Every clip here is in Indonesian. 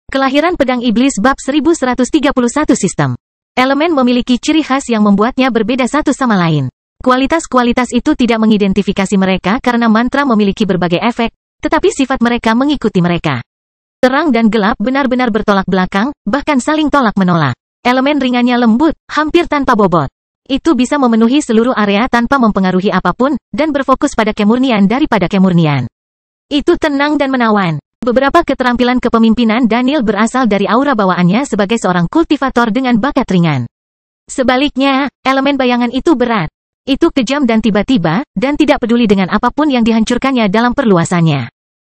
Kelahiran Pedang Iblis bab 1131 Sistem. Elemen memiliki ciri khas yang membuatnya berbeda satu sama lain. Kualitas-kualitas itu tidak mengidentifikasi mereka karena mantra memiliki berbagai efek, tetapi sifat mereka mengikuti mereka. Terang dan gelap benar-benar bertolak belakang, bahkan saling tolak-menolak. Elemen ringannya lembut, hampir tanpa bobot. Itu bisa memenuhi seluruh area tanpa mempengaruhi apapun, dan berfokus pada kemurnian daripada kemurnian. Itu tenang dan menawan. Beberapa keterampilan kepemimpinan Daniel berasal dari aura bawaannya sebagai seorang kultivator dengan bakat ringan. Sebaliknya, elemen bayangan itu berat. Itu kejam dan tiba-tiba, dan tidak peduli dengan apapun yang dihancurkannya dalam perluasannya.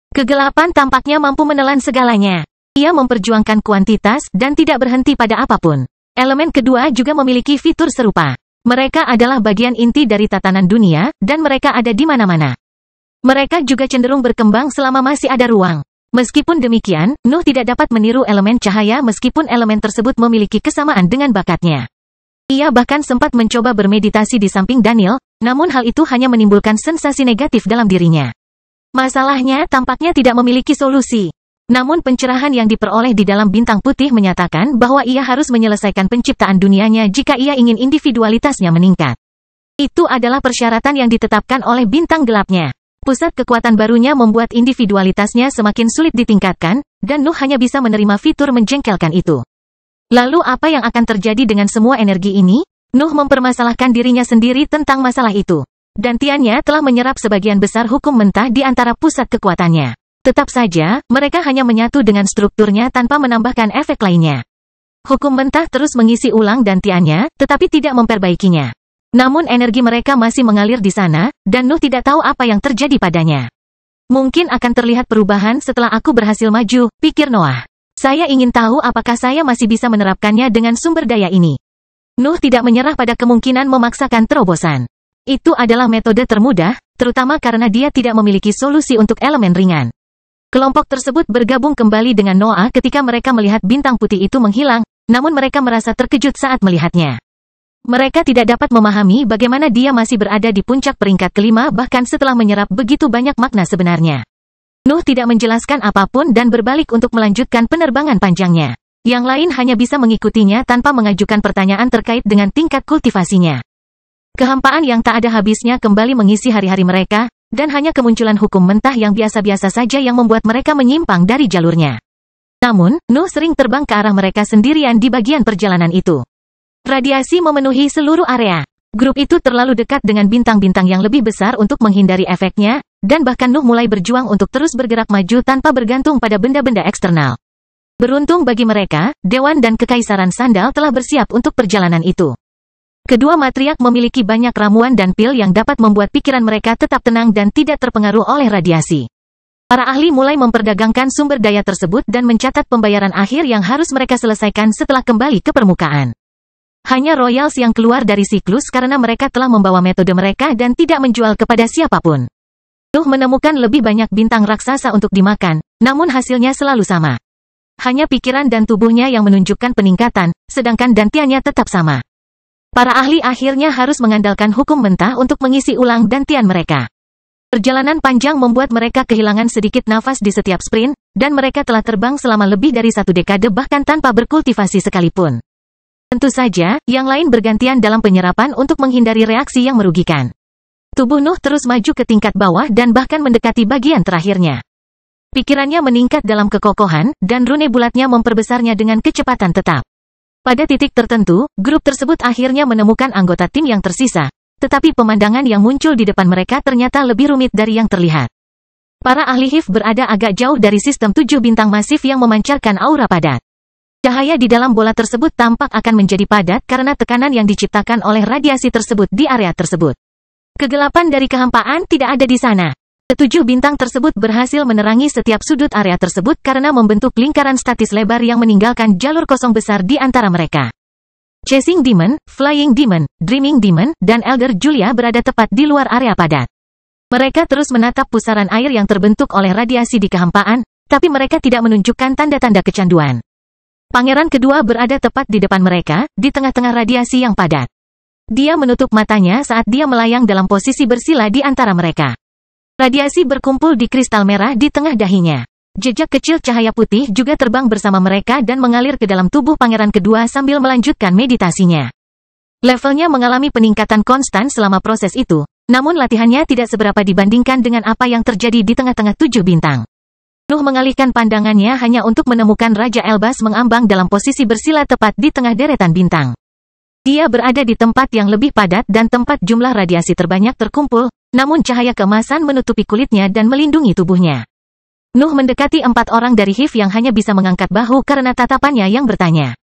Kegelapan tampaknya mampu menelan segalanya. Ia memperjuangkan kuantitas dan tidak berhenti pada apapun. Elemen kedua juga memiliki fitur serupa. Mereka adalah bagian inti dari tatanan dunia, dan mereka ada di mana-mana. Mereka juga cenderung berkembang selama masih ada ruang. Meskipun demikian, Nuh tidak dapat meniru elemen cahaya meskipun elemen tersebut memiliki kesamaan dengan bakatnya. Ia bahkan sempat mencoba bermeditasi di samping Daniel, namun hal itu hanya menimbulkan sensasi negatif dalam dirinya. Masalahnya tampaknya tidak memiliki solusi. Namun pencerahan yang diperoleh di dalam bintang putih menyatakan bahwa ia harus menyelesaikan penciptaan dunianya jika ia ingin individualitasnya meningkat. Itu adalah persyaratan yang ditetapkan oleh bintang gelapnya. Pusat kekuatan barunya membuat individualitasnya semakin sulit ditingkatkan, dan Nuh hanya bisa menerima fitur menjengkelkan itu. Lalu apa yang akan terjadi dengan semua energi ini? Nuh mempermasalahkan dirinya sendiri tentang masalah itu. Dan Tiannya telah menyerap sebagian besar hukum mentah di antara pusat kekuatannya. Tetap saja, mereka hanya menyatu dengan strukturnya tanpa menambahkan efek lainnya. Hukum mentah terus mengisi ulang dan Tiannya, tetapi tidak memperbaikinya. Namun energi mereka masih mengalir di sana, dan Nuh tidak tahu apa yang terjadi padanya. Mungkin akan terlihat perubahan setelah aku berhasil maju, pikir Noah. Saya ingin tahu apakah saya masih bisa menerapkannya dengan sumber daya ini. Nuh tidak menyerah pada kemungkinan memaksakan terobosan. Itu adalah metode termudah, terutama karena dia tidak memiliki solusi untuk elemen ringan. Kelompok tersebut bergabung kembali dengan Noah ketika mereka melihat bintang putih itu menghilang, namun mereka merasa terkejut saat melihatnya. Mereka tidak dapat memahami bagaimana dia masih berada di puncak peringkat kelima bahkan setelah menyerap begitu banyak makna sebenarnya. Nuh tidak menjelaskan apapun dan berbalik untuk melanjutkan penerbangan panjangnya. Yang lain hanya bisa mengikutinya tanpa mengajukan pertanyaan terkait dengan tingkat kultivasinya. Kehampaan yang tak ada habisnya kembali mengisi hari-hari mereka, dan hanya kemunculan hukum mentah yang biasa-biasa saja yang membuat mereka menyimpang dari jalurnya. Namun, Nuh sering terbang ke arah mereka sendirian di bagian perjalanan itu. Radiasi memenuhi seluruh area. Grup itu terlalu dekat dengan bintang-bintang yang lebih besar untuk menghindari efeknya, dan bahkan Nuh mulai berjuang untuk terus bergerak maju tanpa bergantung pada benda-benda eksternal. Beruntung bagi mereka, Dewan dan Kekaisaran Sandal telah bersiap untuk perjalanan itu. Kedua matriark memiliki banyak ramuan dan pil yang dapat membuat pikiran mereka tetap tenang dan tidak terpengaruh oleh radiasi. Para ahli mulai memperdagangkan sumber daya tersebut dan mencatat pembayaran akhir yang harus mereka selesaikan setelah kembali ke permukaan. Hanya Royals yang keluar dari siklus karena mereka telah membawa metode mereka dan tidak menjual kepada siapapun. Nuh menemukan lebih banyak bintang raksasa untuk dimakan, namun hasilnya selalu sama. Hanya pikiran dan tubuhnya yang menunjukkan peningkatan, sedangkan dantiannya tetap sama. Para ahli akhirnya harus mengandalkan hukum mentah untuk mengisi ulang dantian mereka. Perjalanan panjang membuat mereka kehilangan sedikit nafas di setiap sprint, dan mereka telah terbang selama lebih dari 1 dekade bahkan tanpa berkultivasi sekalipun. Tentu saja, yang lain bergantian dalam penyerapan untuk menghindari reaksi yang merugikan. Tubuh Nuh terus maju ke tingkat bawah dan bahkan mendekati bagian terakhirnya. Pikirannya meningkat dalam kekokohan, dan rune bulatnya memperbesarnya dengan kecepatan tetap. Pada titik tertentu, grup tersebut akhirnya menemukan anggota tim yang tersisa, tetapi pemandangan yang muncul di depan mereka ternyata lebih rumit dari yang terlihat. Para ahli HIV berada agak jauh dari sistem 7 bintang masif yang memancarkan aura padat. Cahaya di dalam bola tersebut tampak akan menjadi padat karena tekanan yang diciptakan oleh radiasi tersebut di area tersebut. Kegelapan dari kehampaan tidak ada di sana. Ketujuh bintang tersebut berhasil menerangi setiap sudut area tersebut karena membentuk lingkaran statis lebar yang meninggalkan jalur kosong besar di antara mereka. Chasing Demon, Flying Demon, Dreaming Demon, dan Elder Julia berada tepat di luar area padat. Mereka terus menatap pusaran air yang terbentuk oleh radiasi di kehampaan, tapi mereka tidak menunjukkan tanda-tanda kecanduan. Pangeran kedua berada tepat di depan mereka, di tengah-tengah radiasi yang padat. Dia menutup matanya saat dia melayang dalam posisi bersila di antara mereka. Radiasi berkumpul di kristal merah di tengah dahinya. Jejak kecil cahaya putih juga terbang bersama mereka dan mengalir ke dalam tubuh pangeran kedua sambil melanjutkan meditasinya. Levelnya mengalami peningkatan konstan selama proses itu, namun latihannya tidak seberapa dibandingkan dengan apa yang terjadi di tengah-tengah 7 bintang. Nuh mengalihkan pandangannya hanya untuk menemukan Raja Elbas mengambang dalam posisi bersila tepat di tengah deretan bintang. Dia berada di tempat yang lebih padat dan tempat jumlah radiasi terbanyak terkumpul, namun cahaya keemasan menutupi kulitnya dan melindungi tubuhnya. Nuh mendekati 4 orang dari HIV yang hanya bisa mengangkat bahu karena tatapannya yang bertanya.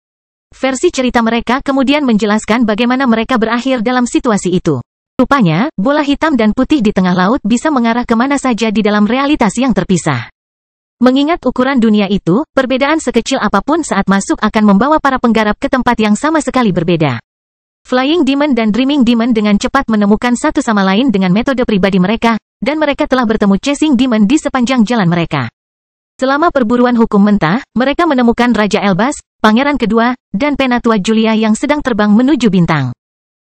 Versi cerita mereka kemudian menjelaskan bagaimana mereka berakhir dalam situasi itu. Rupanya, bola hitam dan putih di tengah laut bisa mengarah kemana saja di dalam realitas yang terpisah. Mengingat ukuran dunia itu, perbedaan sekecil apapun saat masuk akan membawa para penggarap ke tempat yang sama sekali berbeda. Flying Demon dan Dreaming Demon dengan cepat menemukan satu sama lain dengan metode pribadi mereka, dan mereka telah bertemu Chasing Demon di sepanjang jalan mereka. Selama perburuan hukum mentah, mereka menemukan Raja Elbas, Pangeran Kedua, dan Penatua Julia yang sedang terbang menuju bintang.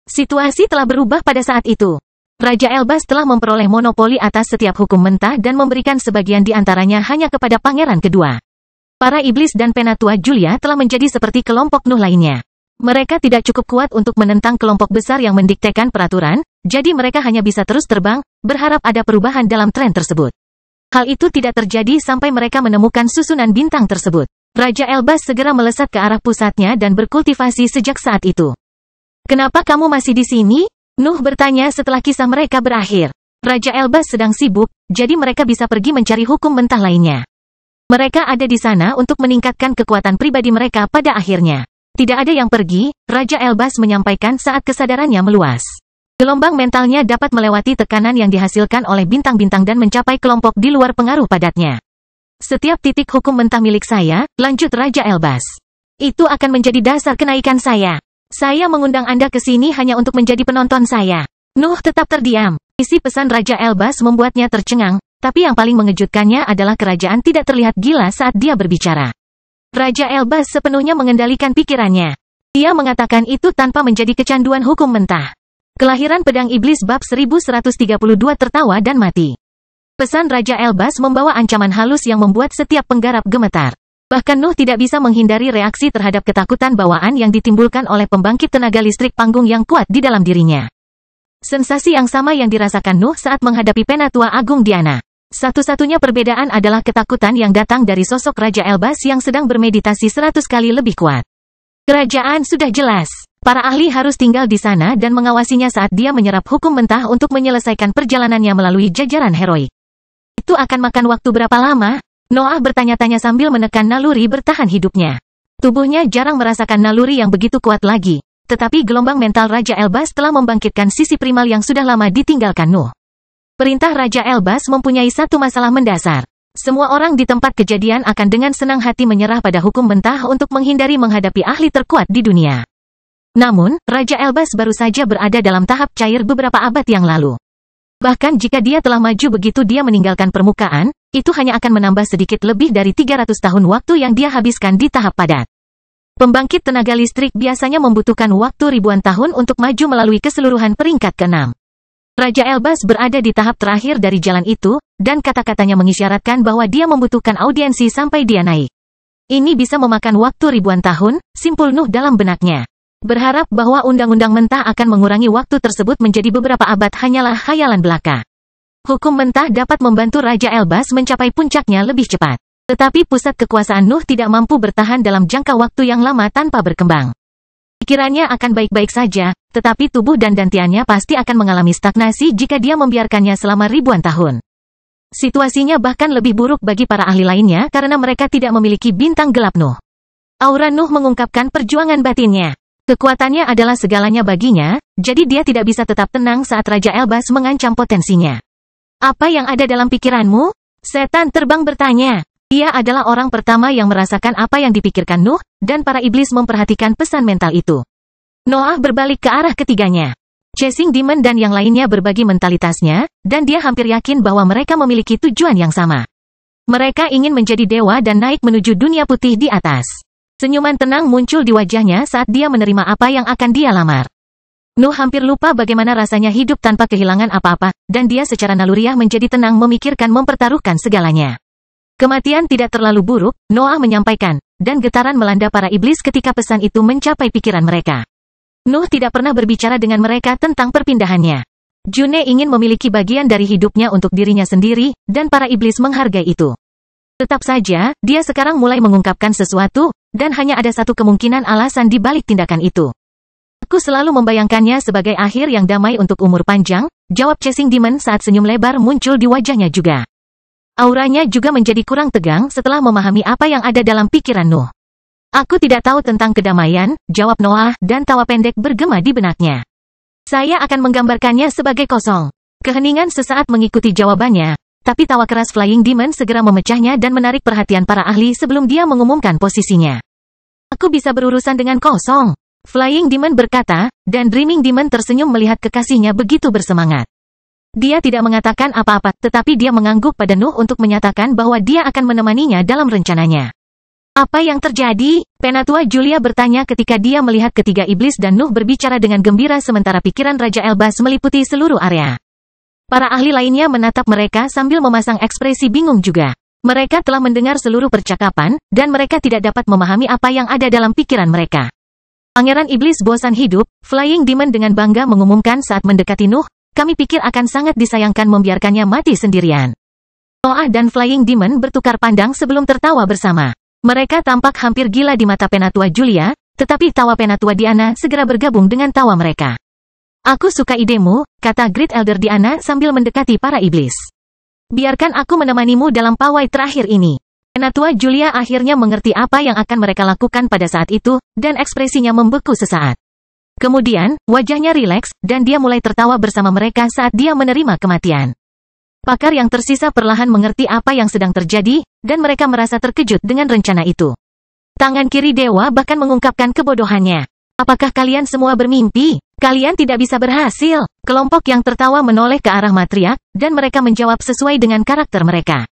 Situasi telah berubah pada saat itu. Raja Elbas telah memperoleh monopoli atas setiap hukum mentah dan memberikan sebagian di antaranya hanya kepada Pangeran Kedua. Para iblis dan Penatua Julia telah menjadi seperti kelompok Nuh lainnya. Mereka tidak cukup kuat untuk menentang kelompok besar yang mendiktekan peraturan, jadi mereka hanya bisa terus terbang, berharap ada perubahan dalam tren tersebut. Hal itu tidak terjadi sampai mereka menemukan susunan bintang tersebut. Raja Elbas segera melesat ke arah pusatnya dan berkultivasi sejak saat itu. "Kenapa kamu masih di sini?" Nuh bertanya setelah kisah mereka berakhir. Raja Elbas sedang sibuk, jadi mereka bisa pergi mencari hukum mentah lainnya. Mereka ada di sana untuk meningkatkan kekuatan pribadi mereka pada akhirnya. Tidak ada yang pergi, Raja Elbas menyampaikan saat kesadarannya meluas. Gelombang mentalnya dapat melewati tekanan yang dihasilkan oleh bintang-bintang dan mencapai kelompok di luar pengaruh padatnya. "Setiap titik hukum mentah milik saya," lanjut Raja Elbas. "Itu akan menjadi dasar kenaikan saya. Saya mengundang Anda ke sini hanya untuk menjadi penonton saya." Nuh tetap terdiam. Isi pesan Raja Elbas membuatnya tercengang, tapi yang paling mengejutkannya adalah kerajaan tidak terlihat gila saat dia berbicara. Raja Elbas sepenuhnya mengendalikan pikirannya. Dia mengatakan itu tanpa menjadi kecanduan hukum mentah. Kelahiran Pedang Iblis bab 1132 tertawa dan mati. Pesan Raja Elbas membawa ancaman halus yang membuat setiap penggarap gemetar. Bahkan Nuh tidak bisa menghindari reaksi terhadap ketakutan bawaan yang ditimbulkan oleh pembangkit tenaga listrik panggung yang kuat di dalam dirinya. Sensasi yang sama yang dirasakan Nuh saat menghadapi Penatua Agung Diana. Satu-satunya perbedaan adalah ketakutan yang datang dari sosok Raja Elbas yang sedang bermeditasi 100 kali lebih kuat. Kerajaan sudah jelas. Para ahli harus tinggal di sana dan mengawasinya saat dia menyerap hukum mentah untuk menyelesaikan perjalanannya melalui jajaran heroik. Itu akan makan waktu berapa lama? Noah bertanya-tanya sambil menekan naluri bertahan hidupnya. Tubuhnya jarang merasakan naluri yang begitu kuat lagi, tetapi gelombang mental Raja Elbas telah membangkitkan sisi primal yang sudah lama ditinggalkan Nuh. Perintah Raja Elbas mempunyai satu masalah mendasar. Semua orang di tempat kejadian akan dengan senang hati menyerah pada hukum mentah untuk menghindari menghadapi ahli terkuat di dunia. Namun, Raja Elbas baru saja berada dalam tahap cair beberapa abad yang lalu. Bahkan jika dia telah maju begitu dia meninggalkan permukaan, itu hanya akan menambah sedikit lebih dari 300 tahun waktu yang dia habiskan di tahap padat. Pembangkit tenaga listrik biasanya membutuhkan waktu ribuan tahun untuk maju melalui keseluruhan peringkat ke-6. Raja Elbas berada di tahap terakhir dari jalan itu, dan kata-katanya mengisyaratkan bahwa dia membutuhkan audiensi sampai dia naik. Ini bisa memakan waktu ribuan tahun, simpul Nuh dalam benaknya. Berharap bahwa undang-undang mentah akan mengurangi waktu tersebut menjadi beberapa abad hanyalah khayalan belaka. Hukum mentah dapat membantu Raja Elbas mencapai puncaknya lebih cepat. Tetapi pusat kekuasaan Nuh tidak mampu bertahan dalam jangka waktu yang lama tanpa berkembang. Pikirannya akan baik-baik saja, tetapi tubuh dan dantiannya pasti akan mengalami stagnasi jika dia membiarkannya selama ribuan tahun. Situasinya bahkan lebih buruk bagi para ahli lainnya karena mereka tidak memiliki bintang gelap Nuh. Aura Nuh mengungkapkan perjuangan batinnya. Kekuatannya adalah segalanya baginya, jadi dia tidak bisa tetap tenang saat Raja Elbas mengancam potensinya. "Apa yang ada dalam pikiranmu?" Setan terbang bertanya. Dia adalah orang pertama yang merasakan apa yang dipikirkan Nuh, dan para iblis memperhatikan pesan mental itu. Noah berbalik ke arah ketiganya. Chasing Demon dan yang lainnya berbagi mentalitasnya, dan dia hampir yakin bahwa mereka memiliki tujuan yang sama. Mereka ingin menjadi dewa dan naik menuju dunia putih di atas. Senyuman tenang muncul di wajahnya saat dia menerima apa yang akan dia lamar. Nuh hampir lupa bagaimana rasanya hidup tanpa kehilangan apa-apa, dan dia secara naluriah menjadi tenang memikirkan mempertaruhkan segalanya. Kematian tidak terlalu buruk, Noah menyampaikan, dan getaran melanda para iblis ketika pesan itu mencapai pikiran mereka. Nuh tidak pernah berbicara dengan mereka tentang perpindahannya. June ingin memiliki bagian dari hidupnya untuk dirinya sendiri, dan para iblis menghargai itu. Tetap saja, dia sekarang mulai mengungkapkan sesuatu, dan hanya ada satu kemungkinan alasan di balik tindakan itu. Aku selalu membayangkannya sebagai akhir yang damai untuk umur panjang, jawab Chasing Demon saat senyum lebar muncul di wajahnya juga. Auranya juga menjadi kurang tegang setelah memahami apa yang ada dalam pikiran Nuh. Aku tidak tahu tentang kedamaian, jawab Noah, dan tawa pendek bergema di benaknya. Saya akan menggambarkannya sebagai kosong. Keheningan sesaat mengikuti jawabannya, tapi tawa keras Flying Demon segera memecahnya dan menarik perhatian para ahli sebelum dia mengumumkan posisinya. Aku bisa berurusan dengan kosong, Flying Demon berkata, dan Dreaming Demon tersenyum melihat kekasihnya begitu bersemangat. Dia tidak mengatakan apa-apa, tetapi dia mengangguk pada Nuh untuk menyatakan bahwa dia akan menemaninya dalam rencananya. Apa yang terjadi? Penatua Julia bertanya ketika dia melihat ketiga iblis dan Nuh berbicara dengan gembira sementara pikiran Raja Elbas meliputi seluruh area. Para ahli lainnya menatap mereka sambil memasang ekspresi bingung juga. Mereka telah mendengar seluruh percakapan, dan mereka tidak dapat memahami apa yang ada dalam pikiran mereka. Pangeran Iblis bosan hidup, Flying Demon dengan bangga mengumumkan saat mendekati Nuh, kami pikir akan sangat disayangkan membiarkannya mati sendirian. Noah dan Flying Demon bertukar pandang sebelum tertawa bersama. Mereka tampak hampir gila di mata Penatua Julia, tetapi tawa Penatua Diana segera bergabung dengan tawa mereka. Aku suka idemu, kata Great Elder Diana sambil mendekati para iblis. Biarkan aku menemanimu dalam pawai terakhir ini. Penatua Julia akhirnya mengerti apa yang akan mereka lakukan pada saat itu, dan ekspresinya membeku sesaat. Kemudian, wajahnya rileks, dan dia mulai tertawa bersama mereka saat dia menerima kematian. Pakar yang tersisa perlahan mengerti apa yang sedang terjadi, dan mereka merasa terkejut dengan rencana itu. Tangan kiri dewa bahkan mengungkapkan kebodohannya. Apakah kalian semua bermimpi? Kalian tidak bisa berhasil. Kelompok yang tertawa menoleh ke arah matriark, dan mereka menjawab sesuai dengan karakter mereka.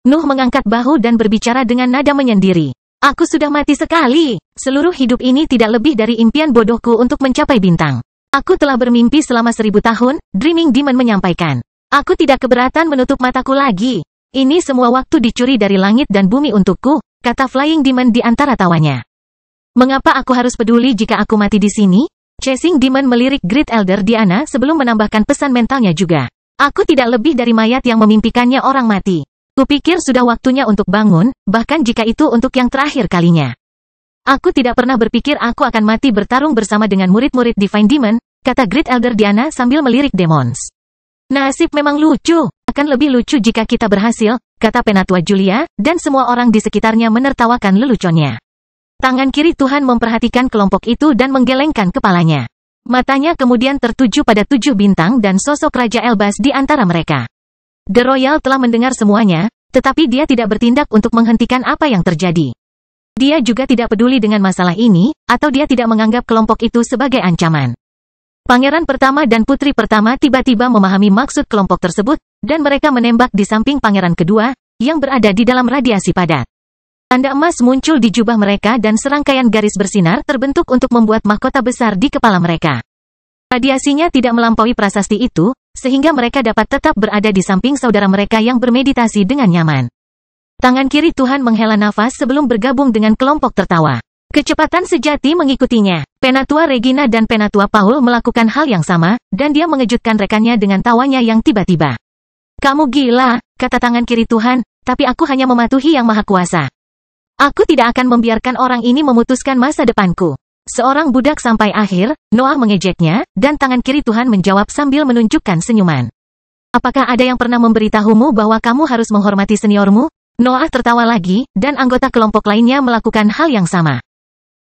Nuh mengangkat bahu dan berbicara dengan nada menyendiri. Aku sudah mati sekali. Seluruh hidup ini tidak lebih dari impian bodohku untuk mencapai bintang. Aku telah bermimpi selama 1000 tahun, Dreaming Demon menyampaikan. Aku tidak keberatan menutup mataku lagi. Ini semua waktu dicuri dari langit dan bumi untukku, kata Flying Demon di antara tawanya. Mengapa aku harus peduli jika aku mati di sini? Chasing Demon melirik Great Elder Diana sebelum menambahkan pesan mentalnya juga. Aku tidak lebih dari mayat yang memimpikannya orang mati. Kupikir sudah waktunya untuk bangun, bahkan jika itu untuk yang terakhir kalinya. Aku tidak pernah berpikir aku akan mati bertarung bersama dengan murid-murid Divine Demon, kata Great Elder Diana sambil melirik Demons. Nasib memang lucu, akan lebih lucu jika kita berhasil, kata Penatua Julia, dan semua orang di sekitarnya menertawakan leluconnya. Tangan kiri Tuhan memperhatikan kelompok itu dan menggelengkan kepalanya. Matanya kemudian tertuju pada 7 bintang dan sosok Raja Elbas di antara mereka. The Royal telah mendengar semuanya, tetapi dia tidak bertindak untuk menghentikan apa yang terjadi. Dia juga tidak peduli dengan masalah ini, atau dia tidak menganggap kelompok itu sebagai ancaman. Pangeran pertama dan putri pertama tiba-tiba memahami maksud kelompok tersebut, dan mereka menembak di samping pangeran kedua, yang berada di dalam radiasi padat. Tanda emas muncul di jubah mereka dan serangkaian garis bersinar terbentuk untuk membuat mahkota besar di kepala mereka. Radiasinya tidak melampaui prasasti itu, sehingga mereka dapat tetap berada di samping saudara mereka yang bermeditasi dengan nyaman. Tangan kiri Tuhan menghela nafas sebelum bergabung dengan kelompok tertawa. Kecepatan sejati mengikutinya. Penatua Regina dan Penatua Paul melakukan hal yang sama, dan dia mengejutkan rekannya dengan tawanya yang tiba-tiba. Kamu gila, kata tangan kiri Tuhan, tapi aku hanya mematuhi Yang Maha Kuasa. Aku tidak akan membiarkan orang ini memutuskan masa depanku. Seorang budak sampai akhir, Noah mengejeknya, dan tangan kiri Tuhan menjawab sambil menunjukkan senyuman. Apakah ada yang pernah memberitahumu bahwa kamu harus menghormati seniormu? Noah tertawa lagi, dan anggota kelompok lainnya melakukan hal yang sama.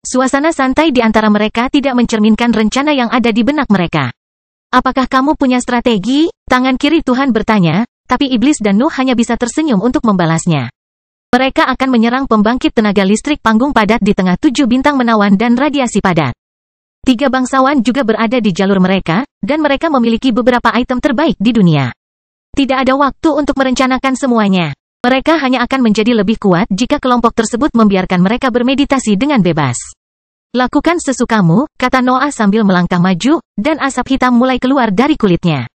Suasana santai di antara mereka tidak mencerminkan rencana yang ada di benak mereka. Apakah kamu punya strategi? Tangan kiri Tuhan bertanya, tapi iblis dan Nuh hanya bisa tersenyum untuk membalasnya. Mereka akan menyerang pembangkit tenaga listrik panggung padat di tengah 7 bintang menawan dan radiasi padat. 3 bangsawan juga berada di jalur mereka, dan mereka memiliki beberapa item terbaik di dunia. Tidak ada waktu untuk merencanakan semuanya. Mereka hanya akan menjadi lebih kuat jika kelompok tersebut membiarkan mereka bermeditasi dengan bebas. Lakukan sesukamu, kata Noah sambil melangkah maju, dan asap hitam mulai keluar dari kulitnya.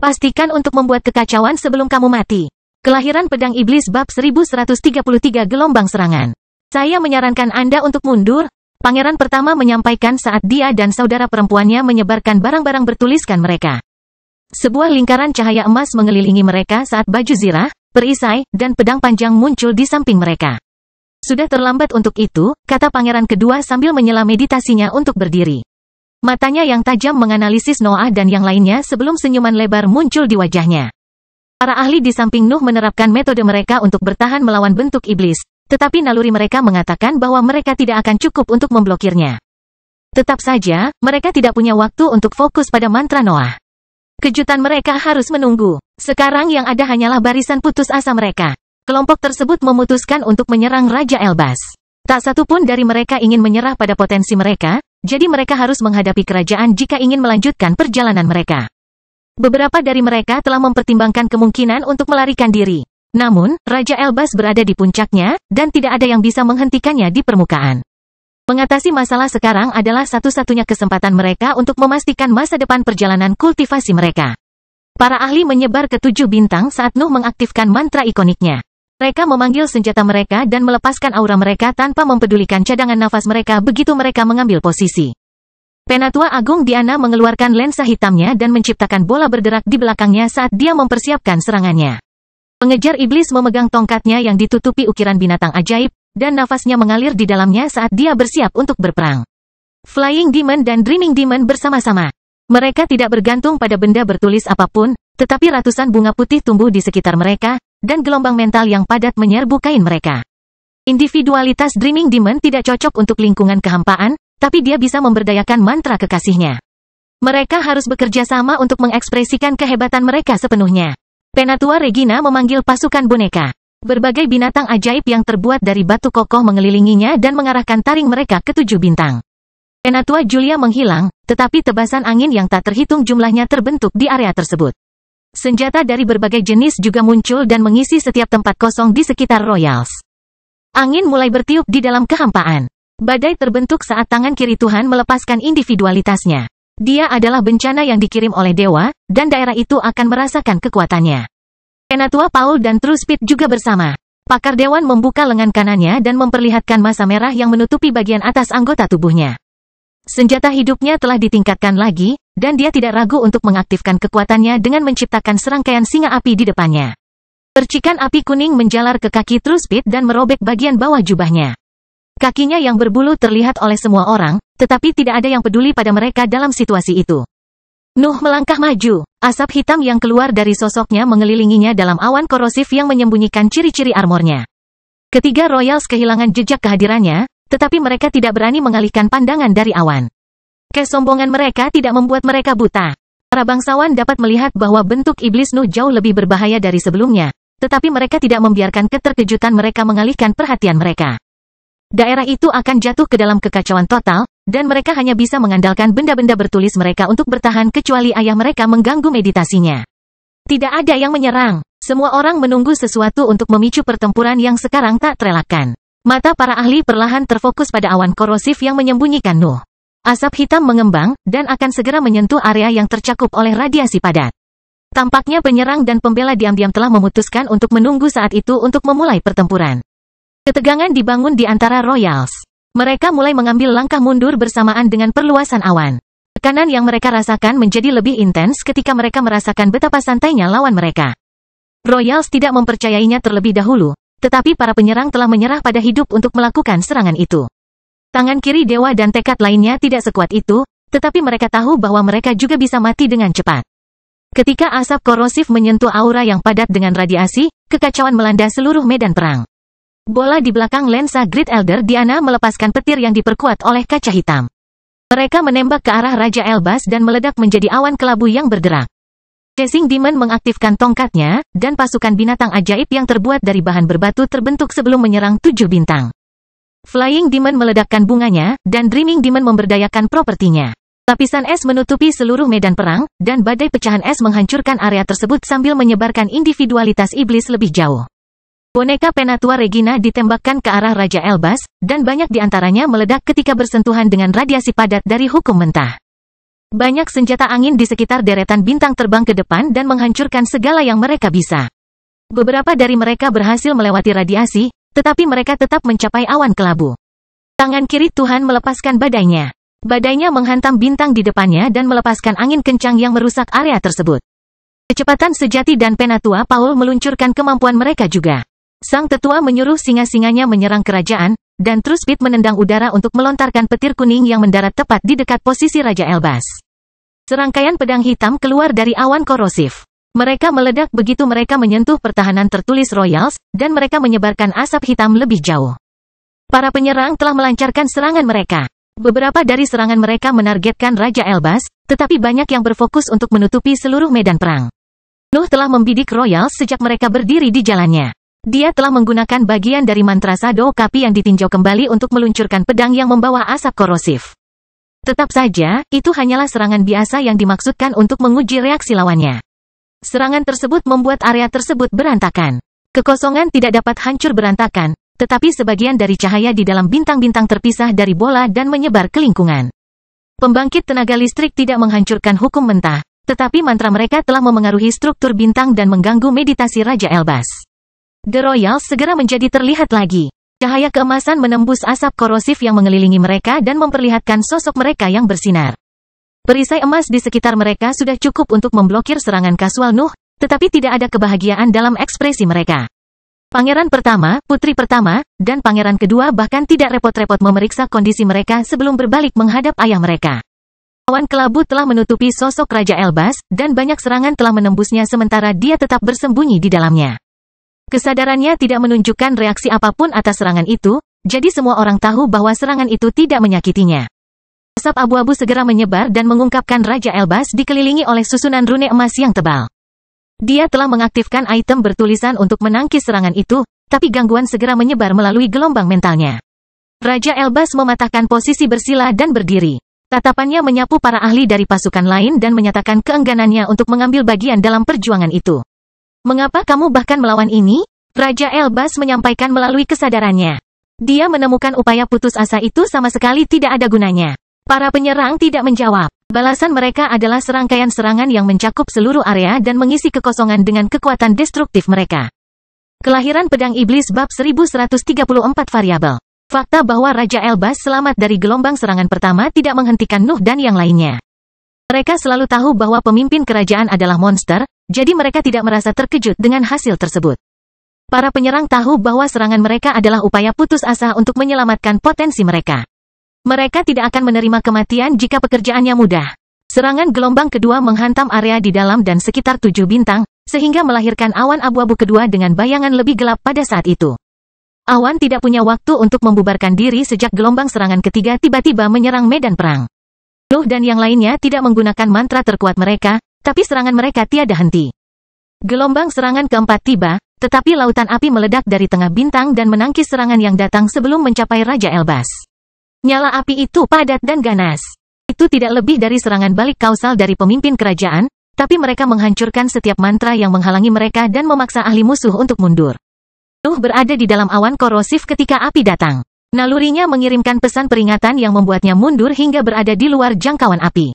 Pastikan untuk membuat kekacauan sebelum kamu mati. Kelahiran Pedang Iblis bab 1133 gelombang serangan. Saya menyarankan Anda untuk mundur, pangeran pertama menyampaikan saat dia dan saudara perempuannya menyebarkan barang-barang bertuliskan mereka. Sebuah lingkaran cahaya emas mengelilingi mereka saat baju zirah, perisai, dan pedang panjang muncul di samping mereka. Sudah terlambat untuk itu, kata pangeran kedua sambil menyela meditasinya untuk berdiri. Matanya yang tajam menganalisis Noah dan yang lainnya sebelum senyuman lebar muncul di wajahnya. Para ahli di samping Nuh menerapkan metode mereka untuk bertahan melawan bentuk iblis, tetapi naluri mereka mengatakan bahwa mereka tidak akan cukup untuk memblokirnya. Tetap saja, mereka tidak punya waktu untuk fokus pada mantra Noah. Kejutan mereka harus menunggu. Sekarang yang ada hanyalah barisan putus asa mereka. Kelompok tersebut memutuskan untuk menyerang Raja Elbas. Tak satu pun dari mereka ingin menyerah pada potensi mereka, jadi mereka harus menghadapi kerajaan jika ingin melanjutkan perjalanan mereka. Beberapa dari mereka telah mempertimbangkan kemungkinan untuk melarikan diri. Namun, Raja Elbas berada di puncaknya, dan tidak ada yang bisa menghentikannya di permukaan. Mengatasi masalah sekarang adalah satu-satunya kesempatan mereka untuk memastikan masa depan perjalanan kultivasi mereka. Para ahli menyebar ke 7 bintang saat Nuh mengaktifkan mantra ikoniknya. Mereka memanggil senjata mereka dan melepaskan aura mereka tanpa mempedulikan cadangan nafas mereka begitu mereka mengambil posisi. Penatua Agung Diana mengeluarkan lensa hitamnya dan menciptakan bola berderak di belakangnya saat dia mempersiapkan serangannya. Pengejar iblis memegang tongkatnya yang ditutupi ukiran binatang ajaib, dan nafasnya mengalir di dalamnya saat dia bersiap untuk berperang. Flying Demon dan Dreaming Demon bersama-sama. Mereka tidak bergantung pada benda bertulis apapun, tetapi ratusan bunga putih tumbuh di sekitar mereka, dan gelombang mental yang padat menyerbu kain mereka. Individualitas Dreaming Demon tidak cocok untuk lingkungan kehampaan, tapi dia bisa memberdayakan mantra kekasihnya. Mereka harus bekerja sama untuk mengekspresikan kehebatan mereka sepenuhnya. Penatua Regina memanggil pasukan boneka. Berbagai binatang ajaib yang terbuat dari batu kokoh mengelilinginya dan mengarahkan taring mereka ke 7 bintang. Penatua Julia menghilang, tetapi tebasan angin yang tak terhitung jumlahnya terbentuk di area tersebut. Senjata dari berbagai jenis juga muncul dan mengisi setiap tempat kosong di sekitar Royals. Angin mulai bertiup di dalam kehampaan. Badai terbentuk saat tangan kiri Tuhan melepaskan individualitasnya. Dia adalah bencana yang dikirim oleh dewa, dan daerah itu akan merasakan kekuatannya. Penatua Paul dan True Speed juga bersama. Pakar Dewan membuka lengan kanannya dan memperlihatkan massa merah yang menutupi bagian atas anggota tubuhnya. Senjata hidupnya telah ditingkatkan lagi, dan dia tidak ragu untuk mengaktifkan kekuatannya dengan menciptakan serangkaian singa api di depannya. Percikan api kuning menjalar ke kaki True Speed dan merobek bagian bawah jubahnya. Kakinya yang berbulu terlihat oleh semua orang, tetapi tidak ada yang peduli pada mereka dalam situasi itu. Nuh melangkah maju. Asap hitam yang keluar dari sosoknya mengelilinginya dalam awan korosif yang menyembunyikan ciri-ciri armornya. Ketiga Royals kehilangan jejak kehadirannya, tetapi mereka tidak berani mengalihkan pandangan dari awan. Kesombongan mereka tidak membuat mereka buta. Para bangsawan dapat melihat bahwa bentuk iblis Nuh jauh lebih berbahaya dari sebelumnya, tetapi mereka tidak membiarkan keterkejutan mereka mengalihkan perhatian mereka. Daerah itu akan jatuh ke dalam kekacauan total, dan mereka hanya bisa mengandalkan benda-benda bertulis mereka untuk bertahan kecuali ayah mereka mengganggu meditasinya. Tidak ada yang menyerang. Semua orang menunggu sesuatu untuk memicu pertempuran yang sekarang tak terelakkan. Mata para ahli perlahan terfokus pada awan korosif yang menyembunyikan Nuh. Asap hitam mengembang, dan akan segera menyentuh area yang tercakup oleh radiasi padat. Tampaknya penyerang dan pembela diam-diam telah memutuskan untuk menunggu saat itu untuk memulai pertempuran. Ketegangan dibangun di antara Royals. Mereka mulai mengambil langkah mundur bersamaan dengan perluasan awan. Tekanan yang mereka rasakan menjadi lebih intens ketika mereka merasakan betapa santainya lawan mereka. Royals tidak mempercayainya terlebih dahulu, tetapi para penyerang telah menyerah pada hidup untuk melakukan serangan itu. Tangan kiri dewa dan tekad lainnya tidak sekuat itu, tetapi mereka tahu bahwa mereka juga bisa mati dengan cepat. Ketika asap korosif menyentuh aura yang padat dengan radiasi, kekacauan melanda seluruh medan perang. Bola di belakang lensa Great Elder Diana melepaskan petir yang diperkuat oleh kaca hitam. Mereka menembak ke arah Raja Elbas dan meledak menjadi awan kelabu yang berderak. Chasing Demon mengaktifkan tongkatnya, dan pasukan binatang ajaib yang terbuat dari bahan berbatu terbentuk sebelum menyerang 7 bintang. Flying Demon meledakkan bunganya, dan Dreaming Demon memberdayakan propertinya. Lapisan es menutupi seluruh medan perang, dan badai pecahan es menghancurkan area tersebut sambil menyebarkan individualitas iblis lebih jauh. Boneka Penatua Regina ditembakkan ke arah Raja Elbas, dan banyak di antaranya meledak ketika bersentuhan dengan radiasi padat dari hukum mentah. Banyak senjata angin di sekitar deretan bintang terbang ke depan dan menghancurkan segala yang mereka bisa. Beberapa dari mereka berhasil melewati radiasi, tetapi mereka tetap mencapai awan kelabu. Tangan kiri Tuhan melepaskan badainya. Badainya menghantam bintang di depannya dan melepaskan angin kencang yang merusak area tersebut. Kecepatan sejati dan Penatua Paul meluncurkan kemampuan mereka juga. Sang tetua menyuruh singa-singanya menyerang kerajaan, dan Truespeed menendang udara untuk melontarkan petir kuning yang mendarat tepat di dekat posisi Raja Elbas. Serangkaian pedang hitam keluar dari awan korosif. Mereka meledak begitu mereka menyentuh pertahanan tertulis Royals, dan mereka menyebarkan asap hitam lebih jauh. Para penyerang telah melancarkan serangan mereka. Beberapa dari serangan mereka menargetkan Raja Elbas, tetapi banyak yang berfokus untuk menutupi seluruh medan perang. Nuh telah membidik Royals sejak mereka berdiri di jalannya. Dia telah menggunakan bagian dari mantra Shadow Kapi yang ditinjau kembali untuk meluncurkan pedang yang membawa asap korosif. Tetap saja, itu hanyalah serangan biasa yang dimaksudkan untuk menguji reaksi lawannya. Serangan tersebut membuat area tersebut berantakan. Kekosongan tidak dapat hancur berantakan, tetapi sebagian dari cahaya di dalam bintang-bintang terpisah dari bola dan menyebar ke lingkungan. Pembangkit tenaga listrik tidak menghancurkan hukum mentah, tetapi mantra mereka telah memengaruhi struktur bintang dan mengganggu meditasi Raja Elbas. The Royals segera menjadi terlihat lagi. Cahaya keemasan menembus asap korosif yang mengelilingi mereka dan memperlihatkan sosok mereka yang bersinar. Perisai emas di sekitar mereka sudah cukup untuk memblokir serangan kasual Nuh, tetapi tidak ada kebahagiaan dalam ekspresi mereka. Pangeran pertama, putri pertama, dan pangeran kedua bahkan tidak repot-repot memeriksa kondisi mereka sebelum berbalik menghadap ayah mereka. Awan kelabu telah menutupi sosok Raja Elbas, dan banyak serangan telah menembusnya sementara dia tetap bersembunyi di dalamnya. Kesadarannya tidak menunjukkan reaksi apapun atas serangan itu, jadi semua orang tahu bahwa serangan itu tidak menyakitinya. Asap abu-abu segera menyebar dan mengungkapkan Raja Elbas dikelilingi oleh susunan rune emas yang tebal. Dia telah mengaktifkan item bertulisan untuk menangkis serangan itu, tapi gangguan segera menyebar melalui gelombang mentalnya. Raja Elbas mematahkan posisi bersila dan berdiri. Tatapannya menyapu para ahli dari pasukan lain dan menyatakan keengganannya untuk mengambil bagian dalam perjuangan itu. Mengapa kamu bahkan melawan ini? Raja Elbas menyampaikan melalui kesadarannya. Dia menemukan upaya putus asa itu sama sekali tidak ada gunanya. Para penyerang tidak menjawab. Balasan mereka adalah serangkaian serangan yang mencakup seluruh area dan mengisi kekosongan dengan kekuatan destruktif mereka. Kelahiran Pedang Iblis Bab 1134 Variabel. Fakta bahwa Raja Elbas selamat dari gelombang serangan pertama tidak menghentikan Nuh dan yang lainnya. Mereka selalu tahu bahwa pemimpin kerajaan adalah monster, jadi mereka tidak merasa terkejut dengan hasil tersebut. Para penyerang tahu bahwa serangan mereka adalah upaya putus asa untuk menyelamatkan potensi mereka. Mereka tidak akan menerima kematian jika pekerjaannya mudah. Serangan gelombang kedua menghantam area di dalam dan sekitar 7 bintang, sehingga melahirkan awan abu-abu kedua dengan bayangan lebih gelap pada saat itu. Awan tidak punya waktu untuk membubarkan diri sejak gelombang serangan ketiga tiba-tiba menyerang medan perang. Nuh dan yang lainnya tidak menggunakan mantra terkuat mereka, tapi serangan mereka tiada henti. Gelombang serangan keempat tiba, tetapi lautan api meledak dari tengah bintang dan menangkis serangan yang datang sebelum mencapai Raja Elbas. Nyala api itu padat dan ganas. Itu tidak lebih dari serangan balik kausal dari pemimpin kerajaan, tapi mereka menghancurkan setiap mantra yang menghalangi mereka dan memaksa ahli musuh untuk mundur. Nuh berada di dalam awan korosif ketika api datang. Nalurinya mengirimkan pesan peringatan yang membuatnya mundur hingga berada di luar jangkauan api.